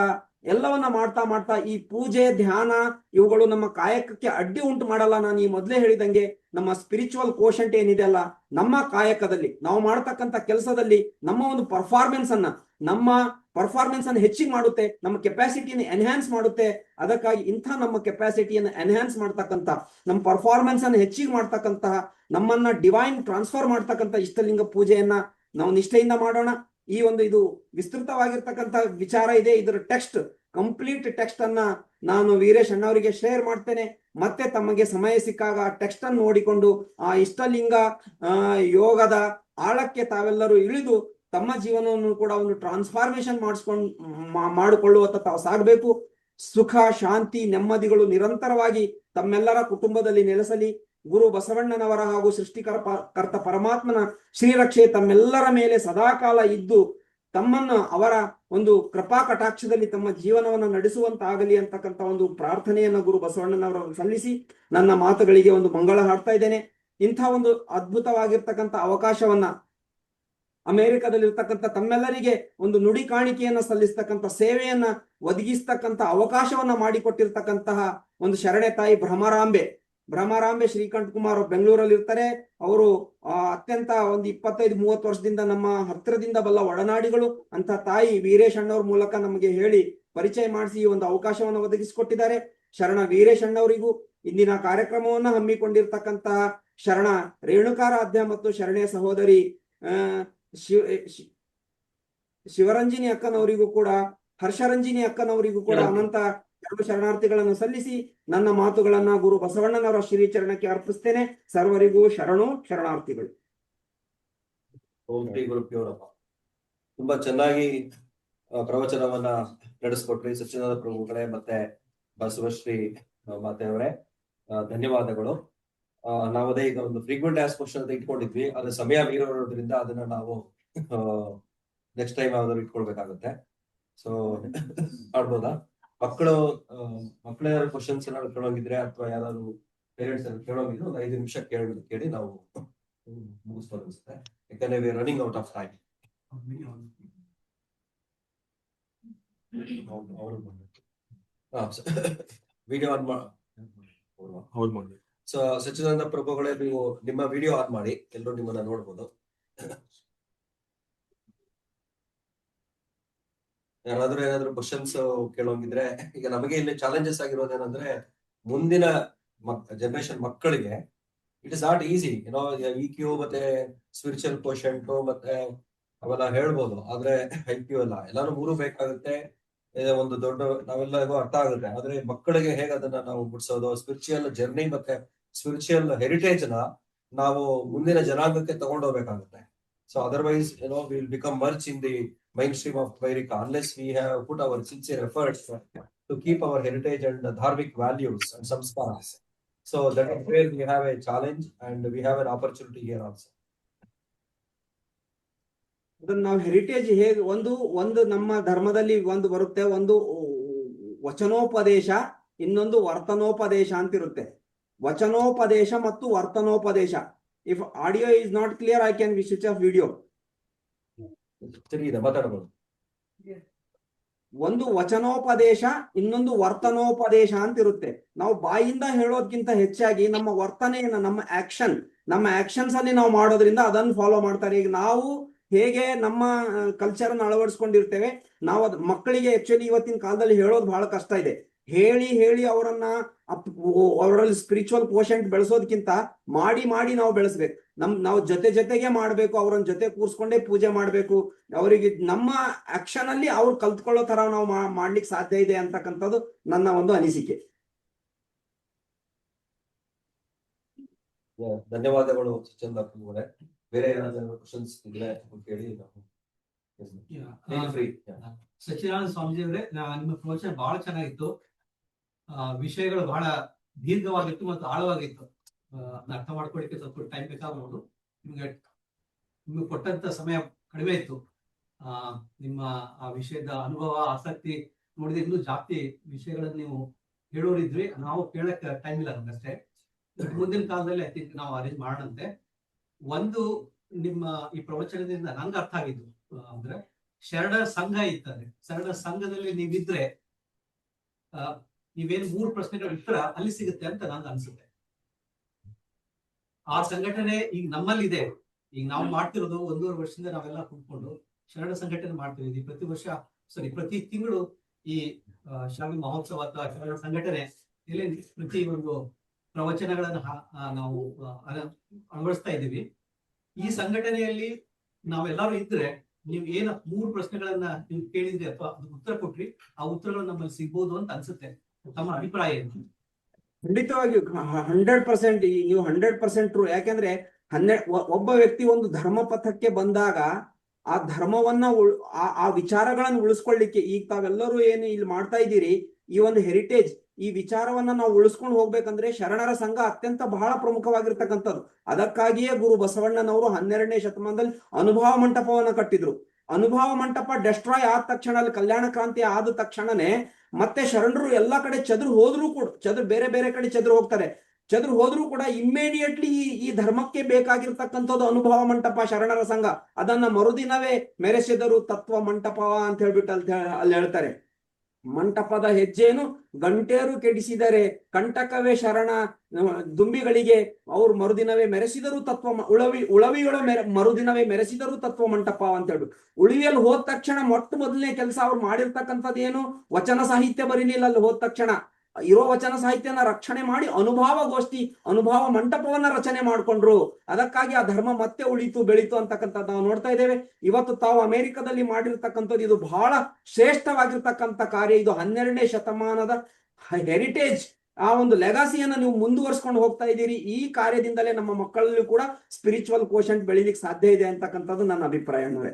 ಎಲ್ಲವನ್ನ ಮಾಡ್ತಾ ಮಾಡ್ತಾ ಈ ಪೂಜೆ ಧ್ಯಾನ ಇವುಗಳು ನಮ್ಮ ಕಾಯಕಕ್ಕೆ ಅಡ್ಡಿ ಉಂಟು ಮಾಡಲ್ಲ. ನಾನು ಈ ಮೊದಲೇ ಹೇಳಿದಂಗೆ ನಮ್ಮ ಸ್ಪಿರಿಚುವಲ್ ಕೋಶಂಟ್ ಏನಿದೆ ಅಲ್ಲ, ನಮ್ಮ ಕಾಯಕದಲ್ಲಿ ನಾವು ಮಾಡ್ತಕ್ಕಂಥ ಕೆಲಸದಲ್ಲಿ ನಮ್ಮ ಒಂದು ಪರ್ಫಾರ್ಮೆನ್ಸ್ ಅನ್ನು ಹೆಚ್ಚಿಗೆ ಮಾಡುತ್ತೆ, ನಮ್ಮ ಕೆಪಾಸಿಟಿಯನ್ನು ಎನ್ಹ್ಯಾನ್ಸ್ ಮಾಡುತ್ತೆ. ಅದಕ್ಕಾಗಿ ಇಂಥ ನಮ್ಮ ಕೆಪಾಸಿಟಿಯನ್ನು ಎನ್ಹ್ಯಾನ್ಸ್ ಮಾಡ್ತಕ್ಕಂಥ, ನಮ್ಮ ಪರ್ಫಾರ್ಮೆನ್ಸ್ ಅನ್ನು ಹೆಚ್ಚಿಗೆ ಮಾಡ್ತಕ್ಕಂತಹ, ನಮ್ಮನ್ನ ಡಿವೈನ್ ಟ್ರಾನ್ಸ್ಫರ್ ಮಾಡ್ತಕ್ಕಂಥ ಇಷ್ಟಲಿಂಗ ಪೂಜೆಯನ್ನ ನಾವು ನಿಷ್ಠೆಯಿಂದ ಮಾಡೋಣ. ಈ ಒಂದು ಇದು ವಿಸ್ತೃತವಾಗಿರ್ತಕ್ಕಂಥ ವಿಚಾರ ಇದೆ. ಇದರ ಕಂಪ್ಲೀಟ್ ಟೆಕ್ಸ್ಟ್ ಅನ್ನ ನಾನು ವೀರೇಶ್ ಅಣ್ಣವರಿಗೆ ಶೇರ್ ಮಾಡ್ತೇನೆ. ಮತ್ತೆ ತಮಗೆ ಸಮಯ ಸಿಕ್ಕಾಗ ಆ ಟೆಕ್ಸ್ಟ್ ಅನ್ನು ನೋಡಿಕೊಂಡು ಆ ಇಷ್ಟಲಿಂಗ ಯೋಗದ ಆಳಕ್ಕೆ ತಾವೆಲ್ಲರೂ ಇಳಿದು ತಮ್ಮ ಜೀವನವನ್ನು ಕೂಡ ಒಂದು ಟ್ರಾನ್ಸ್ಫಾರ್ಮೇಶನ್ ಮಾಡಿಕೊಳ್ಳುವತ್ತ ತಾವು ಸಾಗಬೇಕು. ಸುಖ ಶಾಂತಿ ನೆಮ್ಮದಿಗಳು ನಿರಂತರವಾಗಿ ತಮ್ಮೆಲ್ಲರ ಕುಟುಂಬದಲ್ಲಿ ನೆಲೆಸಲಿ. ಗುರು ಬಸವಣ್ಣನವರ ಹಾಗೂ ಸೃಷ್ಟಿಕರ್ತ ಪರಮಾತ್ಮನ ಶ್ರೀರಕ್ಷೆ ತಮ್ಮೆಲ್ಲರ ಮೇಲೆ ಸದಾಕಾಲ ಇದ್ದು ತಮ್ಮನ್ನ ಅವರ ಒಂದು ಕೃಪಾ ಕಟಾಕ್ಷದಲ್ಲಿ ತಮ್ಮ ಜೀವನವನ್ನು ನಡೆಸುವಂತಾಗಲಿ ಅಂತಕ್ಕಂಥ ಒಂದು ಪ್ರಾರ್ಥನೆಯನ್ನ ಗುರು ಬಸವಣ್ಣನವರ ಸಲ್ಲಿಸಿ ನನ್ನ ಮಾತುಗಳಿಗೆ ಒಂದು ಮಂಗಳ ಹಾಡ್ತಾ ಇದ್ದೇನೆ. ಇಂಥ ಒಂದು ಅದ್ಭುತವಾಗಿರ್ತಕ್ಕಂಥ ಅವಕಾಶವನ್ನ ಅಮೆರಿಕದಲ್ಲಿರ್ತಕ್ಕಂಥ ತಮ್ಮೆಲ್ಲರಿಗೆ ಒಂದು ನುಡಿ ಕಾಣಿಕೆಯನ್ನ ಸಲ್ಲಿಸ್ತಕ್ಕಂಥ ಸೇವೆಯನ್ನ ಒದಗಿಸ್ತಕ್ಕಂಥ ಅವಕಾಶವನ್ನ ಮಾಡಿಕೊಟ್ಟಿರ್ತಕ್ಕಂತಹ ಒಂದು ಶರಣೆ ತಾಯಿ ಭ್ರಮರಾಂಬೆ ಶ್ರೀಕಂಠ ಕುಮಾರ್ ಬೆಂಗಳೂರಲ್ಲಿ ಇರ್ತಾರೆ. ಅವರು ಅತ್ಯಂತ ಒಂದು 25-30 ವರ್ಷದಿಂದ ನಮ್ಮ ಹತ್ತಿರದಿಂದ ಬಲ್ಲ ಒಡನಾಡಿಗಳು. ಅಂತ ತಾಯಿ ವೀರೇಶ್ ಅಣ್ಣವ್ರ ಮೂಲಕ ನಮಗೆ ಹೇಳಿ ಪರಿಚಯ ಮಾಡಿಸಿ ಈ ಒಂದು ಅವಕಾಶವನ್ನು ಒದಗಿಸಿಕೊಟ್ಟಿದ್ದಾರೆ. ಶರಣ ವೀರೇಶ್ ಅಣ್ಣವರಿಗೂ ಇಂದಿನ ಕಾರ್ಯಕ್ರಮವನ್ನ ಹಮ್ಮಿಕೊಂಡಿರ್ತಕ್ಕಂತಹ ಶರಣ ರೇಣುಕಾರಾಧ್ಯ ಮತ್ತು ಶರಣೆ ಸಹೋದರಿ ಶಿವರಂಜಿನಿ ಅಕ್ಕನವರಿಗೂ ಕೂಡ, ಹರ್ಷರಂಜಿನಿ ಅಕ್ಕನವರಿಗೂ ಕೂಡ ಅನಂತ ಶರಣಾರ್ಥಿಗಳನ್ನು ಸಲ್ಲಿಸಿ ನನ್ನ ಮಾತುಗಳನ್ನ ಗುರು ಬಸವಣ್ಣನವರ ಶ್ರೀಚರಣಕ್ಕೆ ಅರ್ಪಿಸ್ತೇನೆ. ಸರ್ವರಿಗೂ ಶರಣಾರ್ಥಿಗಳು. ಓಂ ಶ್ರೀ ಗುರುಪ್ಯೋರಪ್ಪ. ತುಂಬಾ ಚೆನ್ನಾಗಿ ಪ್ರವಚನವನ್ನ ನಡೆಸ್ಕೊಟ್ರಿ ಸಚ್ಚಿದಾನಂದ ಪ್ರಭುಗಳೇ ಮತ್ತೆ ಬಸವಶ್ರೀ ಮಾತೆಯವರೇ, ಧನ್ಯವಾದಗಳು. ನಾವದೇ ಈಗ ಒಂದು ಫ್ರೀಕ್ವೆಂಟ್ ಆಸ್ ಕ್ವಶನ್ ಅಂತ ಇಟ್ಕೊಂಡಿದ್ವಿ, ಅದ್ರ ಸಮಯ ಮೀರೋದ್ರಿಂದ ಅದನ್ನ ನಾವು ನೆಕ್ಸ್ಟ್ ಟೈಮ್ ಯಾವ್ದಾದ್ರು ಇಟ್ಕೊಳ್ಬೇಕಾಗುತ್ತೆ. ಸೊ ಆಡ್ಬೋದಾ? ಮಕ್ಕಳ ಕ್ವಶನ್ಸ್ ಏನಾದ್ರು ಕೇಳೋಂಗಿದ್ರೆ ಅಥವಾ ಯಾರಾದ್ರು ಪೇರೆಂಟ್ಸ್ ಏನಾದ್ರು ಕೇಳೋಂಗಿದ್ರೆ ಒಂದು 5 ನಿಮಿಷ ಕೇಳಿ ನಾವು ಮುಗಿಸ್ಬೋದು ಅನ್ಸುತ್ತೆ. ಯಾಕಂದ್ರೆ we are running out of time. Video on ಮಾಡಿ. ಸೊ ಸಚ್ಚಿದಾನಂದ ಪ್ರಭುಗಳೇ, ನೀವು ನಿಮ್ಮ ವಿಡಿಯೋ ಆನ್ ಮಾಡಿ, ಎಲ್ಲರೂ ನಿಮ್ಮನ್ನ ನೋಡ್ಬೋದು. ಏನಾದ್ರು ಕ್ವಶನ್ಸ್ ಕೇಳೋಂಗಿದ್ರೆ, ಈಗ ನಮಗೆ ಇಲ್ಲಿ ಚಾಲೆಂಜಸ್ ಆಗಿರೋದೇನಂದ್ರೆ, ಮುಂದಿನ ಜನರೇಷನ್ ಮಕ್ಕಳಿಗೆ ಇಟ್ ಇಸ್ ನಾಟ್ ಈಸಿ, ಏನೋ EQ ಮತ್ತೆ ಸ್ಪಿರಿಚುವಲ್ ಕೋಶಂಟ್ ಮತ್ತೆ ಅವೆಲ್ಲ ಹೇಳ್ಬೋದು, ಆದ್ರೆ IQ ಎಲ್ಲಾನು ಮೂರು ಬೇಕಾಗುತ್ತೆ. ಒಂದು ದೊಡ್ಡ ನಾವೆಲ್ಲರಿಗೂ ಅರ್ಥ ಆಗುತ್ತೆ, ಆದ್ರೆ ಮಕ್ಕಳಿಗೆ ಹೇಗೆ ಅದನ್ನ ನಾವು ಮುಟ್ಸೋದು, ಸ್ಪಿರಿಚುವಲ್ ಜರ್ನಿ ಮತ್ತೆ ಸ್ಪಿರಿಚುವಲ್ ಹೆರಿಟೇಜ್ ನ ನಾವು ಮುಂದಿನ ಜನಾಂಗಕ್ಕೆ ತಗೊಂಡೋಗ್ಬೇಕಾಗುತ್ತೆ. So otherwise will become merge in the mainstream of America unless we have put our sincere efforts to keep our heritage and dharmic values and samskaras. So that is where we have a challenge and we have an opportunity here also. ಅದನ್ನ ನಾವು ಹೆರಿಟೇಜ್ ಹೇಗೆ ಒಂದು ನಮ್ಮ ಧರ್ಮದಲ್ಲಿ ಒಂದು ಬರುತ್ತೆ, ವಚನೋಪದೇಶ, ಇನ್ನೊಂದು ವರ್ತನೋಪದೇಶ ಅಂತಿರುತ್ತೆ. ವಚನೋಪದೇಶ ಮತ್ತು ವರ್ತನೋಪದೇಶ. If audio is not clear, I can switch off video. ಸರಿ ಇದೆ, ಮಾತಾಡಬಹುದು. ಒಂದು ವಚನೋಪದೇಶ, ಇನ್ನೊಂದು ವರ್ತನೋಪದೇಶ ಅಂತಿರುತ್ತೆ. ನಾವು ಬಾಯಿಂದ ಹೇಳೋದ್ಕಿಂತ ಹೆಚ್ಚಾಗಿ ನಮ್ಮ ವರ್ತನೆಯನ್ನ, ನಮ್ಮ ಆಕ್ಷನ್ಸ್ ಅಲ್ಲಿ ನಾವು ಮಾಡೋದ್ರಿಂದ ಅದನ್ನು ಫಾಲೋ ಮಾಡ್ತಾರೆ. ಈಗ ನಾವು ಹೇಗೆ ನಮ್ಮ ಕಲ್ಚರ್ ಅನ್ನು ಅಳವಡಿಸ್ಕೊಂಡಿರ್ತೇವೆ, ನಾವು ಅದ್ ಮಕ್ಕಳಿಗೆ ಆಕ್ಚುಲಿ ಇವತ್ತಿನ ಕಾಲದಲ್ಲಿ ಹೇಳೋದು ಬಹಳ ಕಷ್ಟ ಇದೆ. ಹೇಳಿ ಅವರಲ್ಲಿ ಸ್ಪಿರಿಚುವಲ್ ಕೋಶೆಂಟ್ ಬೆಳೆಸೋದಕ್ಕಿಂತ ಮಾಡಿ ನಾವು ಬೆಳೆಸ್ಬೇಕು. ನಾವು ಜೊತೆಗೆ ಮಾಡ್ಬೇಕು, ಅವ್ರನ್ನ ಜೊತೆ ಕೂರ್ಸ್ಕೊಂಡೇ ಪೂಜೆ ಮಾಡ್ಬೇಕು. ಅವರಿಗೆ ನಮ್ಮ ಆಕ್ಷನ್ ಅಲ್ಲಿ ಅವ್ರು ಕಲ್ತ್ಕೊಳ್ಳೋ ತರ ನಾವು ಮಾಡ್ಲಿಕ್ಕೆ ಸಾಧ್ಯ ಇದೆ ಅಂತಕ್ಕಂಥದ್ದು ನನ್ನ ಒಂದು ಅನಿಸಿಕೆ. ಧನ್ಯವಾದಗಳು ಸಚಿನ್ ಅವರೇ. ಬೇರೆ ಏನಾದ್ರು ಕ್ವಶನ್ಸ್ ಇದ್ರೆ ಕೇಳಿ. ಫ್ರೀ. ಸಚ್ಚಿದಾನಂದ ಸ್ವಾಮೀಜಿ ಅವರೇ, ನಿಮ್ಮ ಪ್ರವಚನ ಬಹಳ ಚೆನ್ನಾಗಿತ್ತು. ವಿಷಯಗಳು ಬಹಳ ದೀರ್ಘವಾಗಿತ್ತು ಮತ್ತು ಆಳವಾಗಿತ್ತು. ಅರ್ಥ ಮಾಡ್ಕೊಳ್ಳಿಕ್ಕೆ ಸ್ವಲ್ಪ ಟೈಮ್ ಬೇಕಾಗಬಹುದು. ನಿಮ್ಗೆ ಕೊಟ್ಟಂತ ಸಮಯ ಕಡಿಮೆ ಇತ್ತು. ನಿಮ್ಮ ಆ ವಿಷಯದ ಅನುಭವ, ಆಸಕ್ತಿ ನೋಡಿದ್ರೆ ಇನ್ನೂ ಜಾಸ್ತಿ ವಿಷಯಗಳನ್ನು ನೀವು ಹೇಳೋರಿದ್ರಿ. ನಾವು ಕೇಳಕ್ಕೆ ಟೈಮ್ ಇಲ್ಲ ನಮಗಷ್ಟೇ. ಮುಂದಿನ ಕಾಲದಲ್ಲಿ ಐ ಥಿಂಕ್ ನಾವು ಅರೇಂಜ್ ಮಾಡೋಣಂತೆ. ಒಂದು, ನಿಮ್ಮ ಈ ಪ್ರವಚನದಿಂದ ನಂಗೆ ಅರ್ಥ ಆಗಿದ್ದು ಅಂದ್ರೆ, ಶರಣರ ಸಂಘ ಇರ್ತದೆ. ಶರಣರ ಸಂಘದಲ್ಲಿ ನೀವಿದ್ರೆ ನೀವೇನು 3 ಪ್ರಶ್ನೆಗಳ ಉತ್ತರ ಅಲ್ಲಿ ಸಿಗುತ್ತೆ ಅಂತ ನಂಗೆ ಅನ್ಸುತ್ತೆ. ಆ ಸಂಘಟನೆ ಈಗ ನಮ್ಮಲ್ಲಿದೆ. ಈಗ ನಾವು ಮಾಡ್ತಿರೋದು 1.5 ವರ್ಷದಿಂದ ನಾವೆಲ್ಲ ಕೂತ್ಕೊಂಡು ಶರಣ ಸಂಘಟನೆ ಮಾಡ್ತಿದ್ದೀವಿ. ಪ್ರತಿ ತಿಂಗಳು ಈ ಶ್ರಾವಣ ಮಹೋತ್ಸವ ಅಥವಾ ಶರಣ ಸಂಘಟನೆ ಇಲ್ಲಿ ಪ್ರತಿ ಒಂದು ಪ್ರವಚನಗಳನ್ನ ನಾವು ಅಳವಡಿಸ್ತಾ ಇದ್ದೀವಿ. ಈ ಸಂಘಟನೆಯಲ್ಲಿ ನಾವೆಲ್ಲರೂ ಇದ್ರೆ, ನೀವು ಏನ 3 ಪ್ರಶ್ನೆಗಳನ್ನ ನೀವು ಕೇಳಿದ್ರಿ ಅಥವಾ ಅದಕ್ಕೆ ಉತ್ತರ ಕೊಟ್ರಿ, ಆ ಉತ್ತರಗಳು ನಮ್ಮಲ್ಲಿ ಸಿಗ್ಬೋದು ಅಂತ ಅನ್ಸುತ್ತೆ. ತಮ್ಮ ಅಭಿಪ್ರಾಯ ಏನು? ಖಂಡಿತವಾಗಿಯೂ 100% ನೀವು 100% ಟ್ರೂ. ಯಾಕೆಂದ್ರೆ ಒಬ್ಬ ವ್ಯಕ್ತಿ ಒಂದು ಧರ್ಮ ಪಥಕ್ಕೆ ಬಂದಾಗ ಆ ಧರ್ಮವನ್ನ ಆ ವಿಚಾರಗಳನ್ನು ಉಳಿಸ್ಕೊಳ್ಳಿಕ್ಕೆ, ಈಗ ತಾವೆಲ್ಲರೂ ಏನು ಇಲ್ಲಿ ಮಾಡ್ತಾ ಇದ್ದೀರಿ, ಈ ಒಂದು ಹೆರಿಟೇಜ್, ಈ ವಿಚಾರವನ್ನ ನಾವು ಉಳಿಸ್ಕೊಂಡು ಹೋಗ್ಬೇಕಂದ್ರೆ ಶರಣರ ಸಂಘ ಅತ್ಯಂತ ಬಹಳ ಪ್ರಮುಖವಾಗಿರ್ತಕ್ಕಂಥದ್ದು. ಅದಕ್ಕಾಗಿಯೇ ಗುರು ಬಸವಣ್ಣನವರು 12ನೇ ಶತಮಾನದಲ್ಲಿ ಅನುಭವ ಮಂಟಪವನ್ನ ಕಟ್ಟಿದ್ರು. ಅನುಭವ ಮಂಟಪ ಡೆಸ್ಟ್ರಾಯ್ ಆದ ತಕ್ಷಣ, ಅಲ್ಲಿ ಕಲ್ಯಾಣ ಕ್ರಾಂತಿ ಆದ ತಕ್ಷಣನೇ ಮತ್ತೆ ಶರಣರು ಎಲ್ಲಾ ಕಡೆ ಬೇರೆ ಬೇರೆ ಕಡೆ ಚದುರು ಹೋದ್ರು ಕೂಡ ಇಮ್ಮಿಡಿಯೇಟ್ಲಿ ಈ ಧರ್ಮಕ್ಕೆ ಬೇಕಾಗಿರ್ತಕ್ಕಂಥದ್ದು ಅನುಭವ ಮಂಟಪ, ಶರಣರ ಸಂಘ. ಅದನ್ನ ಮರುದಿನವೇ ಮೆರೆಸಿದರು ತತ್ವ ಮಂಟಪವ ಅಂತ ಹೇಳ್ಬಿಟ್ಟು ಅಲ್ಲಿ ಹೇಳ್ತಾರೆ. ಮಂಟಪದ ಹೆಜ್ಜೆನು ಗಂಟೇರು ಕೆಡಿಸಿದರೆ ಕಂಟಕವೇ ಶರಣ ದುಂಬಿಗಳಿಗೆ, ಅವ್ರು ಮರುದಿನವೇ ಮೆರೆಸಿದರು ತತ್ವ ಉಳವಿಗಳು ಮರುದಿನವೇ ಮೆರೆಸಿದರು ತತ್ವ ಮಂಟಪ ಅಂತ ಹೇಳ್ಬಿಟ್ಟು. ಉಳಿವಿಯಲ್ಲಿ ಹೋದ ತಕ್ಷಣ ಮೊದಲನೇ ಕೆಲಸ ಅವ್ರು ಮಾಡಿರ್ತಕ್ಕಂಥದ್ದು ಏನು, ವಚನ ಸಾಹಿತ್ಯ ಬರೀಲಿಲ್ಲ. ಅಲ್ಲಿ ಹೋದ ತಕ್ಷಣ ಇರೋ ವಚನ ಸಾಹಿತ್ಯನ ರಕ್ಷಣೆ ಮಾಡಿ ಅನುಭವ ಮಂಟಪವನ್ನ ರಚನೆ ಮಾಡ್ಕೊಂಡ್ರು. ಅದಕ್ಕಾಗಿ ಆ ಧರ್ಮ ಮತ್ತೆ ಉಳಿತು ಬೆಳೀತು ಅಂತಕ್ಕಂಥದ್ದು ನಾವು ನೋಡ್ತಾ ಇದ್ದೇವೆ. ಇವತ್ತು ತಾವು ಅಮೆರಿಕದಲ್ಲಿ ಮಾಡಿರ್ತಕ್ಕಂಥದ್ದು ಇದು ಬಹಳ ಶ್ರೇಷ್ಠವಾಗಿರ್ತಕ್ಕಂಥ ಕಾರ್ಯ. ಇದು 12ನೇ ಶತಮಾನದ ಹೆರಿಟೇಜ್, ಆ ಒಂದು ಲೆಗಾಸಿಯನ್ನ ನೀವು ಮುಂದುವರ್ಸ್ಕೊಂಡು ಹೋಗ್ತಾ ಇದ್ದೀರಿ. ಈ ಕಾರ್ಯದಿಂದಲೇ ನಮ್ಮ ಮಕ್ಕಳಲ್ಲೂ ಕೂಡ ಸ್ಪಿರಿಚುವಲ್ ಕೋಶೆಂಟ್ ಬೆಳಿಲಿಕ್ಕೆ ಸಾಧ್ಯ ಇದೆ ಅಂತಕ್ಕಂಥದ್ದು ನನ್ನ ಅಭಿಪ್ರಾಯ.